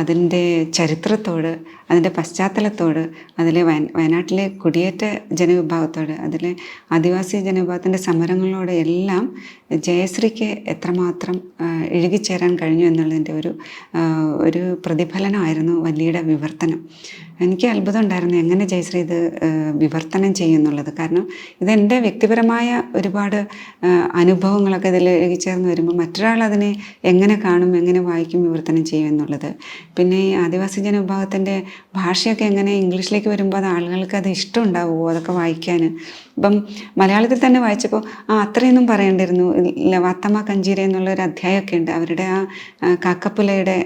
അതിൻ്റെ ചരിത്രത്തോട്, അതിൻ്റെ പശ്ചാത്തലത്തോട്, അതിലെ വയനാട്ടിലെ കുടിയേറ്റ ജനവിഭാഗത്തോട്, അതിലെ ആദിവാസി ജനവിഭാഗത്തിൻ്റെ സമരങ്ങളോട് എല്ലാം ജയശ്രീക്ക് എത്രമാത്രം ഇഴുകിച്ചേരാൻ കഴിഞ്ഞു എന്നുള്ളതിൻ്റെ ഒരു പ്രതിഫലനമായിരുന്നു വല്ലിയുടെ വിവർത്തനം. എനിക്ക് അത്ഭുതം ഉണ്ടായിരുന്നു എങ്ങനെ ജയശ്രീ ഇത് വിവർത്തനം ചെയ്യുന്നുള്ളത്. കാരണം ഇതെൻ്റെ വ്യക്തിപരമായ ഒരുപാട് അനുഭവങ്ങളൊക്കെ ഇതിൽ ഇഴുകിച്ചേർന്ന് വരുമ്പോൾ മറ്റൊരാൾ അതിനെ എങ്ങനെ കാണും, എങ്ങനെ വായിക്കും, വിവർത്തനം ചെയ്യും എന്നുള്ളത്. പിന്നെ ഈ ആദിവാസി ജനവിഭാഗത്തിൻ്റെ ഭാഷയൊക്കെ എങ്ങനെ ഇംഗ്ലീഷിലേക്ക് വരുമ്പോൾ അത് ആളുകൾക്ക് അത് ഇഷ്ടം ഉണ്ടാവുമോ അതൊക്കെ വായിക്കാൻ. ഇപ്പം മലയാളത്തിൽ തന്നെ വായിച്ചപ്പോൾ അത്രയൊന്നും പറയേണ്ടിയിരുന്നു. വാത്തമ്മ കഞ്ചീര എന്നുള്ളൊരു അധ്യായമൊക്കെ ഉണ്ട്. അവരുടെ ആ കാക്കപ്പുലയുടെ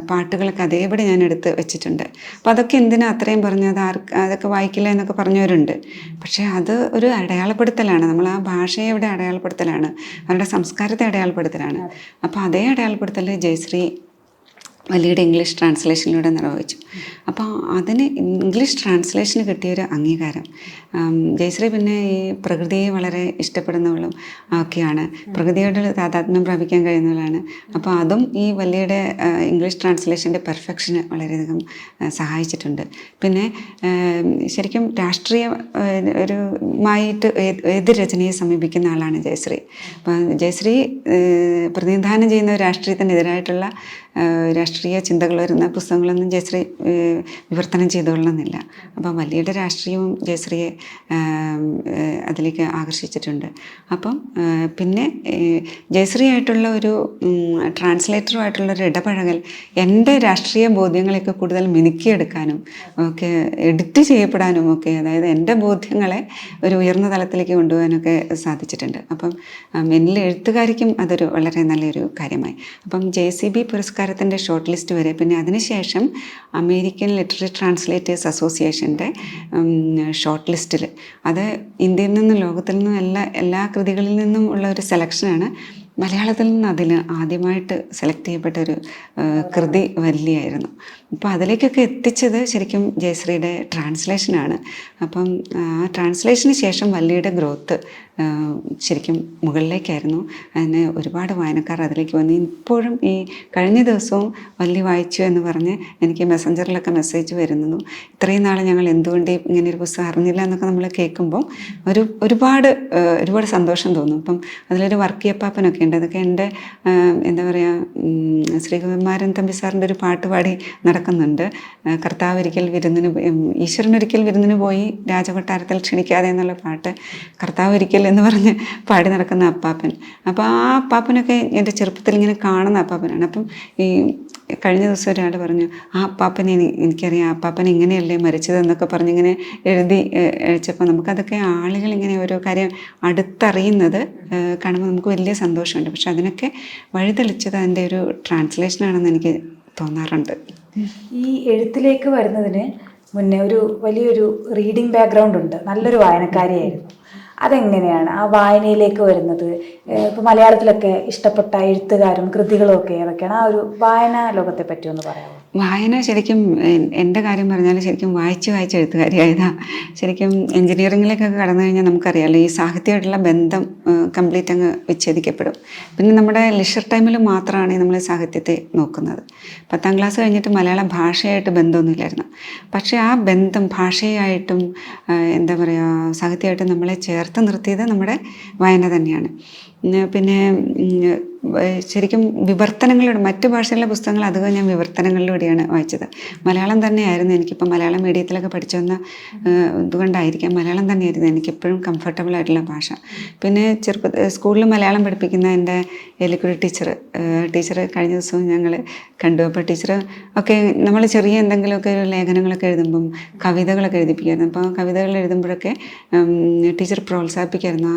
പാട്ടുകളൊക്കെ അതേപടി ഞാൻ എടുത്ത് വെച്ചിട്ടുണ്ട്. അപ്പം അതൊക്കെ എന്തിനാ അത്രയും പറഞ്ഞത്, അതൊക്കെ വായിക്കില്ല എന്നൊക്കെ പറഞ്ഞവരുണ്ട്. പക്ഷേ അത് ഒരു അടയാളപ്പെടുത്തലാണ്, നമ്മൾ ആ ഭാഷയുടെ അടയാളപ്പെടുത്തലാണ്, അവരുടെ സംസ്കാരത്തെ അടയാളപ്പെടുത്തലാണ്. അപ്പോൾ അതേ അടയാളപ്പെടുത്തൽ ജയശ്രീ വല്ലിയുടെ ഇംഗ്ലീഷ് ട്രാൻസ്ലേഷനിലൂടെ നിർവഹിച്ചു. അപ്പോൾ അതിന് ഇംഗ്ലീഷ് ട്രാൻസ്ലേഷന് കിട്ടിയൊരു അംഗീകാരം. ജയശ്രീ പിന്നെ ഈ പ്രകൃതിയെ വളരെ ഇഷ്ടപ്പെടുന്നവളും ഒക്കെയാണ്, പ്രകൃതിയോട് താതാത്മ്യം പ്രാപിക്കാൻ കഴിയുന്നവളാണ്. അപ്പോൾ അതും ഈ വല്ലിയുടെ ഇംഗ്ലീഷ് ട്രാൻസ്ലേഷൻ്റെ പെർഫെക്ഷന് വളരെയധികം സഹായിച്ചിട്ടുണ്ട്. പിന്നെ ശരിക്കും രാഷ്ട്രീയമായിട്ട് ഏത് രചനയെ സമീപിക്കുന്ന ആളാണ് ജയശ്രീ. അപ്പോൾ ജയശ്രീ പ്രതിനിധാനം ചെയ്യുന്ന രാഷ്ട്രീയത്തിനെതിരായിട്ടുള്ള രാഷ്ട്രീയ ചിന്തകൾ വരുന്ന പുസ്തകങ്ങളൊന്നും ജയശ്രീ വിവർത്തനം ചെയ്തുകൊള്ളണമെന്നില്ല. അപ്പം വല്ലിയുടെ രാഷ്ട്രീയവും ജയശ്രീയെ അതിലേക്ക് ആകർഷിച്ചിട്ടുണ്ട്. അപ്പം പിന്നെ ജയശ്രീ ആയിട്ടുള്ള ഒരു ട്രാൻസ്ലേറ്ററുമായിട്ടുള്ളൊരു ഇടപഴകൽ എൻ്റെ രാഷ്ട്രീയ ബോധ്യങ്ങളെയൊക്കെ കൂടുതൽ മിനുക്കിയെടുക്കാനും ഒക്കെ എഡിറ്റ് ചെയ്യപ്പെടാനും ഒക്കെ, അതായത് എൻ്റെ ബോധ്യങ്ങളെ ഒരു ഉയർന്ന തലത്തിലേക്ക് കൊണ്ടുപോകാനൊക്കെ സാധിച്ചിട്ടുണ്ട്. അപ്പം എന്നിൽ എഴുത്തുകാരിക്കും അതൊരു വളരെ നല്ലൊരു കാര്യമായി. അപ്പം JCB പുരസ്കാരത്തിൻ്റെ ഷോർട്ട് ലിസ്റ്റ് വരെ, പിന്നെ അതിനുശേഷം അമേരിക്കൻ ലിറ്റററി ട്രാൻസ്ലേറ്റേഴ്സ് അസോസിയേഷൻ്റെ ഷോർട്ട് ലിസ്റ്റിൽ, അത് ഇന്ത്യയിൽ നിന്നും ലോകത്തിൽ നിന്നും എല്ലാ കൃതികളിൽ നിന്നും ഉള്ള ഒരു സെലക്ഷനാണ്. മലയാളത്തിൽ നിന്ന് അതിൽ ആദ്യമായിട്ട് സെലക്ട് ചെയ്യപ്പെട്ട ഒരു കൃതി വല്ലിയായിരുന്നു. അപ്പോൾ അതിലേക്കൊക്കെ എത്തിച്ചത് ശരിക്കും ജയശ്രീയുടെ ട്രാൻസ്ലേഷനാണ്. അപ്പം ആ ട്രാൻസ്ലേഷന് ശേഷം വല്ലിയുടെ ഗ്രോത്ത് ശരിക്കും മുകളിലേക്കായിരുന്നു. അതിന് ഒരുപാട് വായനക്കാർ അതിലേക്ക് വന്നു. ഇപ്പോഴും ഈ കഴിഞ്ഞ ദിവസവും വല്ലി വായിച്ചു എന്ന് പറഞ്ഞ് എനിക്ക് മെസ്സഞ്ചറിലൊക്കെ മെസ്സേജ് വരുന്നു. ഇത്രയും നാൾ ഞങ്ങൾ എന്തുകൊണ്ട് ഇങ്ങനെ ഒരു പുസ്തകം അറിഞ്ഞില്ല എന്നൊക്കെ നമ്മൾ കേൾക്കുമ്പോൾ ഒരുപാട് സന്തോഷം തോന്നും. അപ്പം അതിലൊരു വർക്കിയപ്പാപ്പനൊക്കെ ഉണ്ട്. അതൊക്കെ എൻ്റെ എന്താ പറയുക, ശ്രീകുമാരൻ തമ്പി സാറിൻ്റെ ഒരു പാട്ട് പാടി നടക്കുന്നുണ്ട്. കർത്താവൊരിക്കൽ വിരുന്നിന്, ഈശ്വരനൊരിക്കൽ വിരുന്നിന് പോയി രാജകൊട്ടാരത്തിൽ ക്ഷണിക്കാതെ എന്നുള്ള പാട്ട് കർത്താവൊരിക്കൽ എന്ന് പറഞ്ഞ് പാടി നടക്കുന്ന അപ്പാപ്പൻ. അപ്പോൾ ആ അപ്പാപ്പനൊക്കെ എൻ്റെ ചെറുപ്പത്തിൽ ഇങ്ങനെ കാണുന്ന അപ്പാപ്പനാണ്. അപ്പം ഈ കഴിഞ്ഞ ദിവസം ഒരാൾ പറഞ്ഞു, ആ അപ്പാപ്പനെ എനിക്കറിയാം, ആ അപ്പാപ്പൻ ഇങ്ങനെയല്ലേ മരിച്ചതെന്നൊക്കെ പറഞ്ഞിങ്ങനെ എഴുതി അയച്ചപ്പോൾ നമുക്കതൊക്കെ ആളുകൾ ഇങ്ങനെ ഓരോ കാര്യം അടുത്തറിയുന്നത് കാണുമ്പോൾ നമുക്ക് വലിയ സന്തോഷമുണ്ട്. പക്ഷെ അതിനൊക്കെ വഴിതെളിച്ചത് അതിൻ്റെ ഒരു ട്രാൻസ്ലേഷനാണെന്ന് എനിക്ക് തോന്നാറുണ്ട്. ഈ എഴുത്തിലേക്ക് വരുന്നതിന് മുന്നേ വലിയൊരു റീഡിംഗ് ബാക്ക്ഗ്രൗണ്ട് ഉണ്ട്, നല്ലൊരു വായനക്കാരിയായിരുന്നു. അതെങ്ങനെയാണ് ആ വായനയിലേക്ക് വരുന്നത്? ഇപ്പോൾ മലയാളത്തിലൊക്കെ ഇഷ്ടപ്പെട്ട എഴുത്തുകാരും കൃതികളും ഒക്കെ ഏതൊക്കെയാണ്? ആ ഒരു വായനാ ലോകത്തെ പറ്റി ഒന്ന് പറയാമോ? വായന ശരിക്കും എൻ്റെ കാര്യം പറഞ്ഞാൽ ശരിക്കും വായിച്ച് എഴുത്തുകാരിയായതാണ്. ശരിക്കും എൻജിനീയറിങ്ങിലേക്കൊക്കെ കടന്നു കഴിഞ്ഞാൽ നമുക്കറിയാമല്ലോ, ഈ സാഹിത്യമായിട്ടുള്ള ബന്ധം കംപ്ലീറ്റ് അങ്ങ് വിച്ഛേദിക്കപ്പെടും. പിന്നെ നമ്മുടെ ലിഷർ ടൈമിൽ മാത്രമാണ് നമ്മൾ സാഹിത്യത്തെ നോക്കുന്നത്. 10ാം ക്ലാസ് കഴിഞ്ഞിട്ട് മലയാള ഭാഷയായിട്ട് ബന്ധമൊന്നുമില്ലായിരുന്നു. പക്ഷേ ആ ബന്ധം ഭാഷയായിട്ടും എന്താ പറയുക സാഹിത്യമായിട്ടും നമ്മളെ ചേർത്ത് നിർത്തിയത് നമ്മുടെ വായന തന്നെയാണ്. പിന്നെ ശരിക്കും വിവർത്തനങ്ങളിലൂടെ, മറ്റു ഭാഷയിലെ പുസ്തകങ്ങൾ അധികം ഞാൻ വിവർത്തനങ്ങളിലൂടെയാണ് വായിച്ചത്. മലയാളം തന്നെയായിരുന്നു എനിക്കിപ്പോൾ മലയാളം മീഡിയത്തിലൊക്കെ പഠിച്ചു വന്ന ഇതുകൊണ്ടായിരിക്കാം മലയാളം തന്നെയായിരുന്നു എനിക്കെപ്പോഴും കംഫർട്ടബിൾ ആയിട്ടുള്ള ഭാഷ. പിന്നെ സ്കൂളിൽ മലയാളം പഠിപ്പിക്കുന്ന എൻ്റെ എലിക്കുടി ടീച്ചർ കഴിഞ്ഞ ദിവസവും ഞങ്ങൾ കണ്ടു. അപ്പോൾ ടീച്ചർ ഒക്കെ നമ്മൾ ചെറിയ എന്തെങ്കിലുമൊക്കെ ഒരു ലേഖനങ്ങളൊക്കെ എഴുതുമ്പം കവിതകളൊക്കെ എഴുതിപ്പിക്കുമായിരുന്നു. അപ്പോൾ കവിതകൾ എഴുതുമ്പോഴൊക്കെ ടീച്ചർ പ്രോത്സാഹിപ്പിക്കുമായിരുന്നു,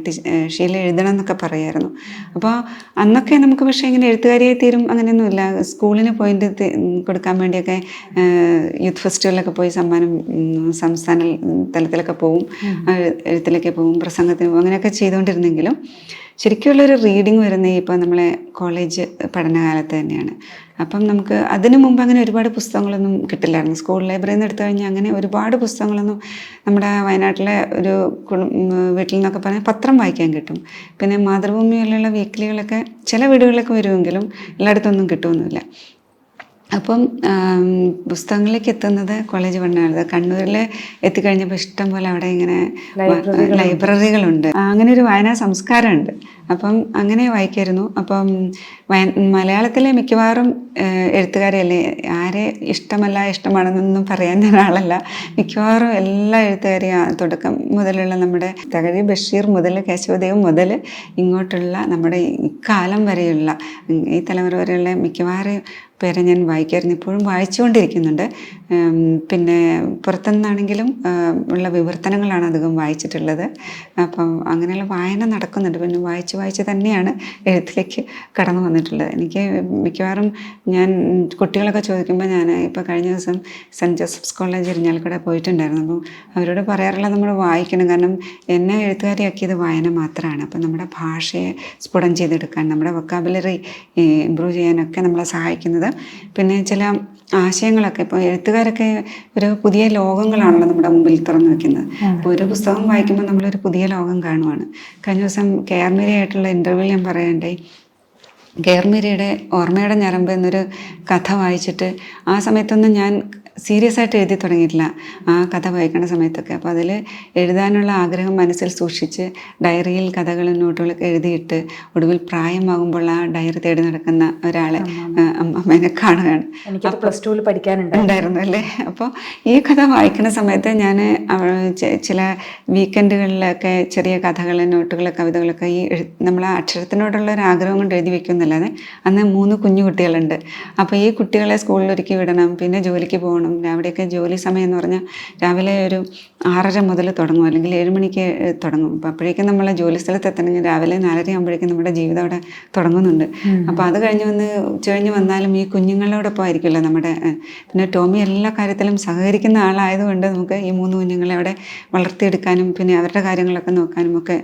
അത് ഷീല എഴുതണം എന്നൊക്കെ പറയുമായിരുന്നു. അപ്പോൾ അന്നൊക്കെ നമുക്ക് പക്ഷേ ഇങ്ങനെ എഴുത്തുകാരിയായി തീരും അങ്ങനെയൊന്നുമില്ല. സ്കൂളിന് പോയിന്റ് കൊടുക്കാൻ വേണ്ടിയൊക്കെ യൂത്ത് ഫെസ്റ്റിവലിലൊക്കെ പോയി സമ്മാനം സംസ്ഥാന തലത്തിലൊക്കെ പോവും, എഴുത്തിലൊക്കെ പോവും, പ്രസംഗത്തിന് പോകും, അങ്ങനെയൊക്കെ ചെയ്തുകൊണ്ടിരുന്നെങ്കിലും ശരിക്കുള്ളൊരു റീഡിങ് വരുന്നത് ഇപ്പോൾ നമ്മളെ കോളേജ് പഠനകാലത്ത് തന്നെയാണ്. അപ്പം നമുക്ക് അതിനു മുമ്പ് അങ്ങനെ ഒരുപാട് പുസ്തകങ്ങളൊന്നും കിട്ടില്ലായിരുന്നു. സ്കൂൾ ലൈബ്രറിയിൽ നിന്ന് എടുത്തു കഴിഞ്ഞാൽ അങ്ങനെ ഒരുപാട് പുസ്തകങ്ങളൊന്നും നമ്മുടെ വയനാട്ടിലെ ഒരു വീട്ടിൽ നിന്നൊക്കെ പറഞ്ഞാൽ പത്രം വായിക്കാൻ കിട്ടും. പിന്നെ മാതൃഭൂമി പോലെയുള്ള വീക്കിലികളൊക്കെ ചില വീടുകളിലൊക്കെ വരുമെങ്കിലും എല്ലായിടത്തൊന്നും കിട്ടുമൊന്നുമില്ല. അപ്പം പുസ്തകങ്ങളിലേക്ക് എത്തുന്നത് കോളേജ് പഠനകാലത്ത്. കണ്ണൂരിൽ എത്തിക്കഴിഞ്ഞപ്പോൾ ഇഷ്ടം പോലെ അവിടെ ഇങ്ങനെ ലൈബ്രറികളുണ്ട്, അങ്ങനെ ഒരു വായനാ സംസ്കാരമുണ്ട്. അപ്പം അങ്ങനെ വായിക്കായിരുന്നു. അപ്പം മലയാളത്തിലെ മിക്കവാറും എഴുത്തുകാരെയല്ലേ, ആരെ ഇഷ്ടമാണെന്നൊന്നും പറയാൻ ഞാൻ ആളല്ല, മിക്കവാറും എല്ലാ എഴുത്തുകാരെയും തുടക്കം മുതലുള്ള നമ്മുടെ തകഴി ബഷീർ മുതൽ കേശവദേവ് മുതൽ ഇങ്ങോട്ടുള്ള നമ്മുടെ ഇക്കാലം വരെയുള്ള ഈ തലമുറ വരെയുള്ള മിക്കവാറും പേരെ ഞാൻ വായിക്കായിരുന്നു, ഇപ്പോഴും വായിച്ചുകൊണ്ടിരിക്കുന്നുണ്ട്. പിന്നെ പുറത്തുനിന്നാണെങ്കിലും ഉള്ള വിവർത്തനങ്ങളാണ് അധികം വായിച്ചിട്ടുള്ളത്. അപ്പം അങ്ങനെയുള്ള വായന നടക്കുന്നുണ്ട്. പിന്നെ വായിച്ച് തന്നെയാണ് എഴുത്തിലേക്ക് കടന്നു വന്നിട്ടുള്ളത്. എനിക്ക് മിക്കവാറും ഞാൻ കുട്ടികളൊക്കെ ചോദിക്കുമ്പോൾ ഞാൻ ഇപ്പോൾ കഴിഞ്ഞ ദിവസം സെൻറ്റ് ജോസഫ്സ് കോളേജ് ഇരിഞ്ഞാലക്കുട പോയിട്ടുണ്ടായിരുന്നു. അപ്പോൾ അവരോട് പറയാറുള്ളത് നമ്മൾ വായിക്കണം, കാരണം എന്നെ എഴുത്തുകാരിയാക്കിയത് വായന മാത്രമാണ്. അപ്പം നമ്മുടെ ഭാഷയെ സ്ഫുടം ചെയ്തെടുക്കാൻ, നമ്മുടെ വൊക്കാബുലറി ഇമ്പ്രൂവ് ചെയ്യാനൊക്കെ നമ്മളെ സഹായിക്കുന്നത്. പിന്നെ ചില ആശയങ്ങളൊക്കെ ഇപ്പോൾ എഴുത്തുകാരൊക്കെ ഒരു പുതിയ ലോകങ്ങളാണല്ലോ നമ്മുടെ മുമ്പിൽ തുറന്നു വെക്കുന്നത്. അപ്പോൾ ഒരു പുസ്തകം വായിക്കുമ്പോൾ നമ്മളൊരു പുതിയ ലോകം കാണുവാണ്. കഴിഞ്ഞ ദിവസം കെ.ആർ. മീരയായിട്ടുള്ള ഇൻ്റർവ്യൂവിൽ ഞാൻ പറയണ്ടായി, കെ.ആർ. മീരയുടെ ഓർമ്മയുടെ ഞരമ്പ് എന്നൊരു കഥ വായിച്ചിട്ട് ആ സമയത്തൊന്നും ഞാൻ സീരിയസ് ആയിട്ട് എഴുതി തുടങ്ങിയിട്ടില്ല, ആ കഥ വായിക്കുന്ന സമയത്തൊക്കെ. അപ്പോൾ അതിൽ എഴുതാനുള്ള ആഗ്രഹം മനസ്സിൽ സൂക്ഷിച്ച് ഡയറിയിൽ കഥകളും നോട്ടുകളൊക്കെ എഴുതിയിട്ട് ഒടുവിൽ പ്രായമാകുമ്പോൾ ആ ഡയറി തേടി നടക്കുന്ന ഒരാളെ അമ്മേനെ കാണുകയാണ്. എനിക്ക് +2 പഠിക്കാനുണ്ടായിരുന്നു അല്ലേ. അപ്പോൾ ഈ കഥ വായിക്കുന്ന സമയത്ത് ഞാൻ ചില വീക്കെൻഡുകളിലൊക്കെ ചെറിയ കഥകൾ, നോട്ടുകൾ, കവിതകളൊക്കെ ഈ നമ്മൾ അക്ഷരത്തിനോടുള്ള ഒരു ആഗ്രഹം കൊണ്ട് എഴുതി വെക്കുമെന്നല്ലാതെ അന്ന് 3 കുഞ്ഞു കുട്ടികളുണ്ട്. അപ്പോൾ ഈ കുട്ടികളെ സ്കൂളിൽ ഒരുക്കി വിടണം, പിന്നെ ജോലിക്ക് പോകണം. അവിടെയൊക്കെ ജോലി സമയം എന്ന് പറഞ്ഞാൽ രാവിലെ ഒരു 6:30 മുതൽ തുടങ്ങും, അല്ലെങ്കിൽ 7 മണിക്ക് തുടങ്ങും. അപ്പോൾ അപ്പോഴേക്കും നമ്മളെ ജോലി സ്ഥലത്ത് എത്തണമെങ്കിൽ രാവിലെ 4:30 ആകുമ്പോഴേക്കും നമ്മുടെ ജീവിതം അവിടെ തുടങ്ങുന്നുണ്ട്. അപ്പോൾ അത് കഴിഞ്ഞ് വന്നാലും ഈ കുഞ്ഞുങ്ങളോടൊപ്പം ആയിരിക്കുമല്ലോ നമ്മുടെ. പിന്നെ ടോമി എല്ലാ കാര്യത്തിലും സഹകരിക്കുന്ന ആളായതുകൊണ്ട് നമുക്ക് ഈ 3 കുഞ്ഞുങ്ങളെ അവിടെ വളർത്തിയെടുക്കാനും പിന്നെ അവരുടെ കാര്യങ്ങളൊക്കെ നോക്കാനും ഒക്കെ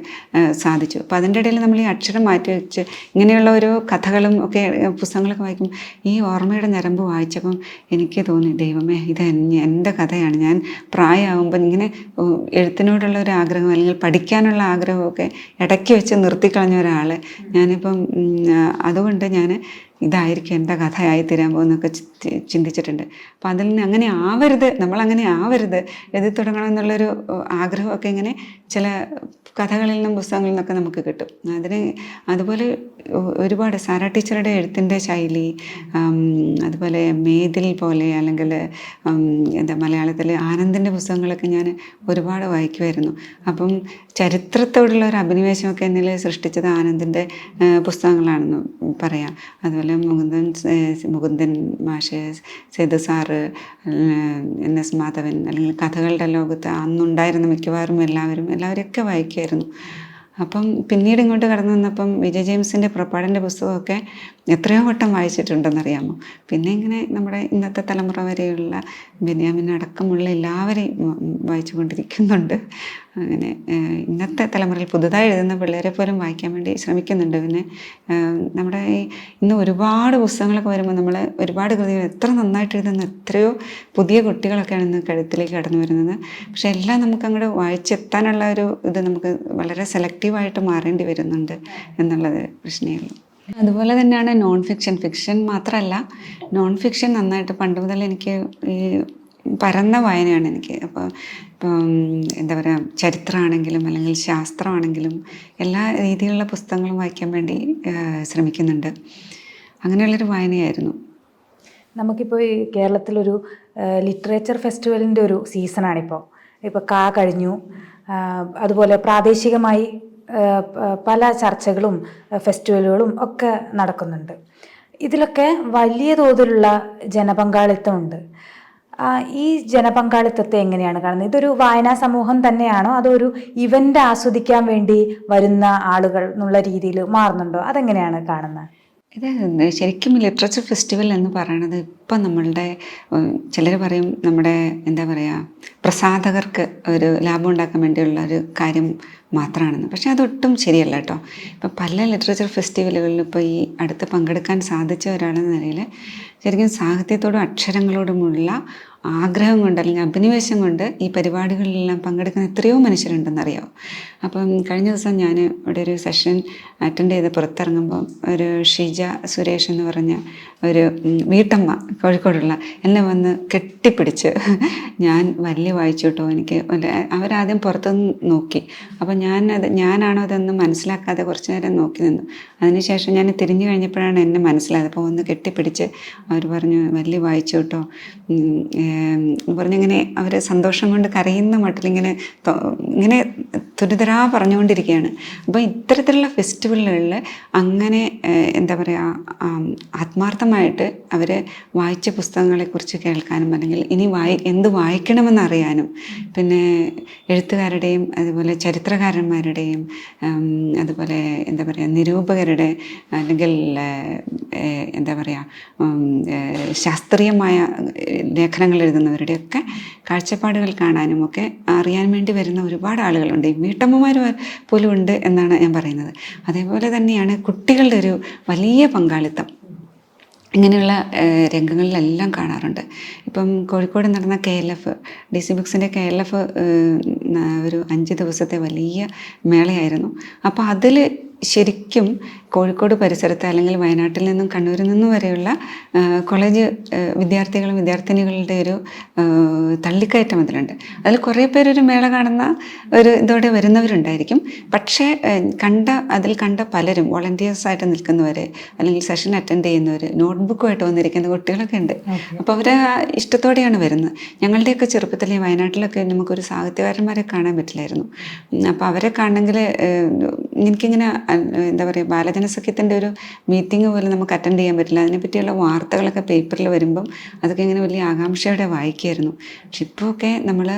സാധിച്ചു. അപ്പോൾ അതിൻ്റെ ഇടയിൽ നമ്മൾ ഈ അക്ഷരം മാറ്റി വെച്ച് ഇങ്ങനെയുള്ള ഒരു കഥകളും ഒക്കെ പുസ്തകങ്ങളൊക്കെ വായിക്കും, ഈ ഓർമ്മയുടെ ഞരമ്പ് വായിച്ചപ്പം എനിക്ക് തോന്നി, ദൈവമേ ഇത് എൻ്റെ കഥയാണ്. ഞാൻ പ്രായമാകുമ്പം ഇങ്ങനെ എഴുത്തിനോടുള്ള ഒരു ആഗ്രഹം അല്ലെങ്കിൽ പഠിക്കാനുള്ള ആഗ്രഹമൊക്കെ ഇടയ്ക്ക് വെച്ച് നിർത്തിക്കളഞ്ഞ ഒരാൾ ഞാനിപ്പം, അതുകൊണ്ട് ഞാൻ ഇതായിരിക്കും എൻ്റെ കഥയായി തീരാൻ പോകുന്നൊക്കെ ചിന്തിച്ചിട്ടുണ്ട്. അപ്പം അതിൽ നിന്ന് അങ്ങനെ ആവരുത്, നമ്മളങ്ങനെ ആവരുത്, എഴുതി തുടങ്ങണം എന്നുള്ളൊരു ആഗ്രഹമൊക്കെ ഇങ്ങനെ ചില കഥകളിൽ നിന്നും പുസ്തകങ്ങളിൽ നിന്നൊക്കെ നമുക്ക് കിട്ടും. അതുപോലെ ഒരുപാട് സാറാ ടീച്ചറുടെ എഴുത്തിൻ്റെ ശൈലി, അതുപോലെ മേതിൽ പോലെ, അല്ലെങ്കിൽ മലയാളത്തിൽ ആനന്ദിൻ്റെ പുസ്തകങ്ങളൊക്കെ ഞാൻ ഒരുപാട് വായിക്കുമായിരുന്നു. അപ്പം ചരിത്രത്തോടുള്ള ഒരു അഭിനിവേശമൊക്കെ എന്നിൽ സൃഷ്ടിച്ചത് ആനന്ദിൻ്റെ പുസ്തകങ്ങളാണെന്ന് പറയാം. അതുപോലെ മുകുന്ദൻ മാഷ്, സേതു സാറ്, NS മാധവൻ, അല്ലെങ്കിൽ കഥകളുടെ ലോകത്ത് അന്നുണ്ടായിരുന്ന മിക്കവാറും എല്ലാവരെയൊക്കെ വായിക്കുമായിരുന്നു. അപ്പം പിന്നീട് ഇങ്ങോട്ട് കടന്നു വന്നപ്പം വിജയ ജെയിംസിൻ്റെ പുറപ്പാടിൻ്റെ പുസ്തകമൊക്കെ എത്രയോ വട്ടം വായിച്ചിട്ടുണ്ടെന്നറിയാമോ. പിന്നെ ഇങ്ങനെ നമ്മുടെ ഇന്നത്തെ തലമുറ വരെയുള്ള ബെന്യാമിൻ അടക്കമുള്ള എല്ലാവരെയും വായിച്ചു കൊണ്ടിരിക്കുന്നുണ്ട്. അങ്ങനെ ഇന്നത്തെ തലമുറയിൽ പുതുതായി എഴുതുന്ന പിള്ളേരെ പോലും വായിക്കാൻ വേണ്ടി ശ്രമിക്കുന്നുണ്ട്. പിന്നെ നമ്മുടെ ഇന്ന് ഒരുപാട് പുസ്തകങ്ങളൊക്കെ വരുമ്പോൾ നമ്മൾ ഒരുപാട് കൃതികൾ എത്ര നന്നായിട്ട് എഴുതുന്ന എത്രയോ പുതിയ കുട്ടികളൊക്കെയാണ് ഇന്ന് കഴുത്തിലേക്ക് കടന്നു വരുന്നത്. പക്ഷെ എല്ലാം നമുക്ക് അങ്ങോട്ട് വായിച്ചെത്താനുള്ള ഒരു ഇത് നമുക്ക് വളരെ സെലക്റ്റീവായിട്ട് മാറേണ്ടി വരുന്നുണ്ട് എന്നുള്ളത് പ്രശ്നമുള്ളൂ. അതുപോലെ തന്നെയാണ് നോൺ ഫിക്ഷൻ. ഫിക്ഷൻ മാത്രമല്ല, നോൺ ഫിക്ഷൻ നന്നായിട്ട് പണ്ട് മുതൽ എനിക്ക് ഈ പരന്ന വായനയാണ് എനിക്ക്. ഇപ്പം എന്താ പറയുക, ചരിത്രമാണെങ്കിലും അല്ലെങ്കിൽ ശാസ്ത്രമാണെങ്കിലും എല്ലാ രീതിയിലുള്ള പുസ്തകങ്ങളും വായിക്കാൻ വേണ്ടി ശ്രമിക്കുന്നുണ്ട്. അങ്ങനെയുള്ളൊരു വായനയായിരുന്നു. നമുക്കിപ്പോൾ ഈ കേരളത്തിലൊരു ലിറ്ററേച്ചർ ഫെസ്റ്റിവലിൻ്റെ ഒരു സീസണാണിപ്പോൾ. ഇപ്പോൾ കഴിഞ്ഞു. അതുപോലെ പ്രാദേശികമായി പല ചർച്ചകളും ഫെസ്റ്റിവലുകളും ഒക്കെ നടക്കുന്നുണ്ട്. ഇതിലൊക്കെ വലിയ തോതിലുള്ള ജനപങ്കാളിത്തമുണ്ട്. ഈ ജനപങ്കാളിത്തത്തെ എങ്ങനെയാണ് കാണുന്നത്? ഇതൊരു വായനാ സമൂഹം തന്നെയാണോ, അതോ ഒരു ഇവൻ്റ് ആസ്വദിക്കാൻ വേണ്ടി വരുന്ന ആളുകൾ എന്നുള്ള രീതിയിൽ മാറുന്നുണ്ടോ? അതെങ്ങനെയാണ് കാണുന്നത്? ഇത് ശരിക്കും ലിറ്ററേച്ചർ ഫെസ്റ്റിവൽ എന്ന് പറയണത് ഇപ്പം നമ്മളുടെ ചിലർ പറയും നമ്മുടെ എന്താ പറയുക പ്രസാധകർക്ക് ഒരു ലാഭം ഉണ്ടാക്കാൻ വേണ്ടിയുള്ള ഒരു കാര്യം മാത്രമാണെന്ന്. പക്ഷേ അതൊട്ടും ശരിയല്ല കേട്ടോ. ഇപ്പം പല ലിറ്ററേച്ചർ ഫെസ്റ്റിവലുകളിലും ഇപ്പോൾ ഈ അടുത്ത് പങ്കെടുക്കാൻ സാധിച്ച ഒരാളെന്ന നിലയിൽ ശരിക്കും സാഹിത്യത്തോടും അക്ഷരങ്ങളോടുമുള്ള ആഗ്രഹം കൊണ്ട് അല്ലെങ്കിൽ അഭിനിവേശം കൊണ്ട് ഈ പരിപാടികളിലെല്ലാം പങ്കെടുക്കുന്ന എത്രയോ മനുഷ്യരുണ്ടെന്നറിയാമോ. അപ്പം കഴിഞ്ഞ ദിവസം ഞാൻ ഇവിടെ ഒരു സെഷൻ അറ്റൻഡ് ചെയ്ത് പുറത്തിറങ്ങുമ്പോൾ ഒരു ഷിജ സുരേഷ് എന്ന് പറഞ്ഞ ഒരു വീട്ടമ്മ കോഴിക്കോടുള്ള എന്നെ വന്ന് കെട്ടിപ്പിടിച്ച് ഞാൻ വലിയ വായിച്ചു കേട്ടോ, എനിക്ക് അവരാദ്യം പുറത്തുനിന്ന് നോക്കി. അപ്പം ഞാനാണോ അതെന്ന് മനസ്സിലാക്കാതെ കുറച്ച് നേരം നോക്കി നിന്നു. അതിനുശേഷം ഞാൻ തിരിഞ്ഞു കഴിഞ്ഞപ്പോഴാണ് എന്നെ മനസ്സിലായത്. അപ്പോൾ ഒന്ന് കെട്ടിപ്പിടിച്ച് അവർ പറഞ്ഞു വലിയ വായിച്ചു കേട്ടോ പറഞ്ഞിങ്ങനെ അവർ സന്തോഷം കൊണ്ട് കരയുന്ന മട്ടിലിങ്ങനെ തുരിതരാ പറഞ്ഞുകൊണ്ടിരിക്കുകയാണ്. അപ്പോൾ ഇത്തരത്തിലുള്ള ഫെസ്റ്റിവലുകളിൽ അങ്ങനെ എന്താ പറയുക ആത്മാർത്ഥമായിട്ട് അവർ വായിച്ച പുസ്തകങ്ങളെക്കുറിച്ച് കേൾക്കാനും അല്ലെങ്കിൽ ഇനി എന്ത് വായിക്കണമെന്നറിയാനും പിന്നെ എഴുത്തുകാരുടെയും അതുപോലെ ചരിത്രകാരന്മാരുടെയും അതുപോലെ എന്താ പറയുക നിരൂപകരുടെ അല്ലെങ്കിൽ എന്താ പറയുക ശാസ്ത്രീയമായ ലേഖനങ്ങൾ എഴുതുന്നവരുടെയൊക്കെ കാഴ്ചപ്പാടുകൾ കാണാനും ഒക്കെ അറിയാൻ വേണ്ടി വരുന്ന ഒരുപാട് ആളുകളുണ്ട്. വീട്ടമ്മമാർ പോലും ഉണ്ട് എന്നാണ് ഞാൻ പറയുന്നത്. അതേപോലെ തന്നെയാണ് കുട്ടികളുടെ ഒരു വലിയ പങ്കാളിത്തം ഇങ്ങനെയുള്ള രംഗങ്ങളിലെല്ലാം കാണാറുണ്ട്. ഇപ്പം കോഴിക്കോട് നടന്ന KLF DC ബുക്സിൻ്റെ KLF ഒരു 5 ദിവസത്തെ വലിയ മേളയായിരുന്നു. അപ്പോൾ അതിൽ ശരിക്കും കോഴിക്കോട് പരിസരത്ത് അല്ലെങ്കിൽ വയനാട്ടിൽ നിന്നും കണ്ണൂരിൽ നിന്നും വരെയുള്ള കോളേജ് വിദ്യാർത്ഥികളും വിദ്യാർത്ഥിനികളുടെ ഒരു തള്ളിക്കയറ്റം അതിലുണ്ട്. അതിൽ കുറേ പേരൊരു മേള കാണുന്ന ഒരു ഇതോടെ വരുന്നവരുണ്ടായിരിക്കും. പക്ഷേ അതിൽ കണ്ട പലരും വോളണ്ടിയേഴ്സായിട്ട് നിൽക്കുന്നവർ അല്ലെങ്കിൽ സെഷൻ അറ്റൻഡ് ചെയ്യുന്നവർ നോട്ട്ബുക്കുമായിട്ട് വന്നിരിക്കുന്ന കുട്ടികളൊക്കെ ഉണ്ട്. അപ്പോൾ അവർ ഇഷ്ടത്തോടെയാണ് വരുന്നത്. ഞങ്ങളുടെയൊക്കെ ചെറുപ്പത്തിലെ വയനാട്ടിലൊക്കെ നമുക്കൊരു സാഹിത്യകാരന്മാരെ കാണാൻ പറ്റില്ലായിരുന്നു. അപ്പോൾ അവരെ കാണണമെങ്കിൽ എനിക്കിങ്ങനെ എന്താ പറയുക ബാലജനസഖ്യത്തിൻ്റെ ഒരു മീറ്റിംഗ് പോലും നമുക്ക് അറ്റൻഡ് ചെയ്യാൻ പറ്റില്ല. അതിനെപ്പറ്റിയുള്ള വാർത്തകളൊക്കെ പേപ്പറിൽ വരുമ്പം അതൊക്കെ ഇങ്ങനെ വലിയ ആകാംക്ഷയോടെ വായിക്കുമായിരുന്നു. പക്ഷെ ഇപ്പോഴൊക്കെ നമ്മൾ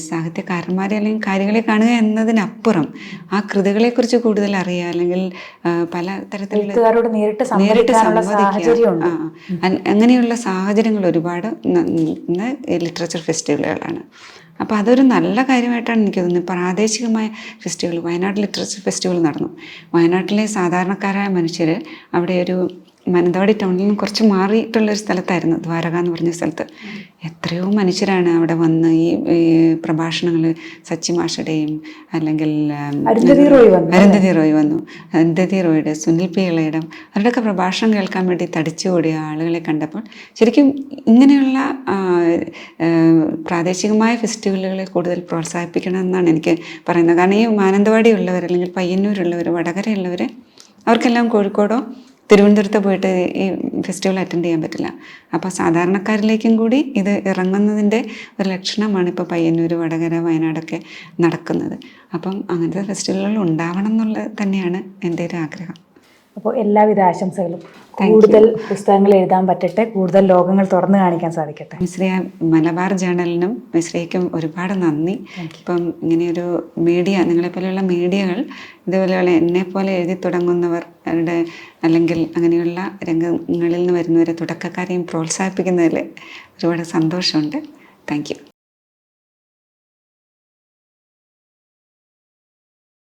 സാഹിത്യകാരന്മാരെ അല്ലെങ്കിൽ കാര്യങ്ങളെ കാണുക എന്നതിനപ്പുറം ആ കൃതികളെക്കുറിച്ച് കൂടുതൽ അറിയുക അല്ലെങ്കിൽ പല തരത്തിലുള്ള നേരിട്ട് സംവദിക്കുക അങ്ങനെയുള്ള സാഹചര്യങ്ങൾ ഒരുപാട് ഇന്ന് ലിറ്ററേച്ചർ ഫെസ്റ്റിവലുകളാണ്. അപ്പോൾ അതൊരു നല്ല കാര്യമായിട്ടാണ് എനിക്ക് തോന്നുന്നത്. പ്രാദേശികമായ ഫെസ്റ്റിവൽ, വയനാട് ലിറ്ററേച്ചർ ഫെസ്റ്റിവൽ നടന്നു. വയനാട്ടിലെ സാധാരണക്കാരായ മനുഷ്യർ അവിടെ ഒരു മാനന്തവാടി ടൗണിൽ നിന്ന് കുറച്ച് മാറിയിട്ടുള്ളൊരു സ്ഥലത്തായിരുന്നു, ദ്വാരക എന്ന് പറഞ്ഞ സ്ഥലത്ത്. എത്രയോ മനുഷ്യരാണ് അവിടെ വന്ന് ഈ പ്രഭാഷണങ്ങൾ, സച്ചി മാഷയുടെയും അല്ലെങ്കിൽ അരുന്ധതി റോയ് വന്നു, അരുന്ധതി റോയുടെ, സുനിൽ പി ഇളയിടം, അവരുടെയൊക്കെ പ്രഭാഷണം കേൾക്കാൻ വേണ്ടി തടിച്ചുകൂടിയ ആളുകളെ കണ്ടപ്പോൾ ശരിക്കും ഇങ്ങനെയുള്ള പ്രാദേശികമായ ഫെസ്റ്റിവലുകളെ കൂടുതൽ പ്രോത്സാഹിപ്പിക്കണമെന്നാണ് എനിക്ക് പറയുന്നത്. കാരണം ഈ മാനന്തവാടി ഉള്ളവർ അല്ലെങ്കിൽ പയ്യന്നൂരുള്ളവർ, വടകരയുള്ളവർ, അവർക്കെല്ലാം കോഴിക്കോടോ തിരുവനന്തപുരത്ത് പോയിട്ട് ഈ ഫെസ്റ്റിവൽ അറ്റൻഡ് ചെയ്യാൻ പറ്റില്ല. അപ്പോൾ സാധാരണക്കാരിലേക്കും കൂടി ഇത് ഇറങ്ങുന്നതിൻ്റെ ഒരു ലക്ഷണമാണ് ഇപ്പോൾ പയ്യന്നൂർ, വടകര, വയനാടൊക്കെ നടക്കുന്നത്. അപ്പം അങ്ങനത്തെ ഫെസ്റ്റിവലുകൾ ഉണ്ടാവണം എന്നുള്ളത് തന്നെയാണ് എൻ്റെ ഒരു ആഗ്രഹം. അപ്പോൾ എല്ലാവിധ ആശംസകളും. കൂടുതൽ പുസ്തകങ്ങൾ എഴുതാൻ പറ്റട്ടെ, കൂടുതൽ ലോകങ്ങൾ തുറന്നു കാണിക്കാൻ സാധിക്കട്ടെ. മിശ്രയ മലബാർ ജേണലിനും മിശ്രയ്ക്കും ഒരുപാട് നന്ദി. ഇപ്പം ഇങ്ങനെയൊരു മീഡിയ, നിങ്ങളെപ്പോലെയുള്ള മീഡിയകൾ ഇതുപോലെയുള്ള എന്നെപ്പോലെ എഴുതി തുടങ്ങുന്നവരുടെ അല്ലെങ്കിൽ അങ്ങനെയുള്ള രംഗങ്ങളിൽ നിന്ന് വരുന്നവരെ, തുടക്കക്കാരെയും പ്രോത്സാഹിപ്പിക്കുന്നതിൽ ഒരുപാട് സന്തോഷമുണ്ട്. Thank you.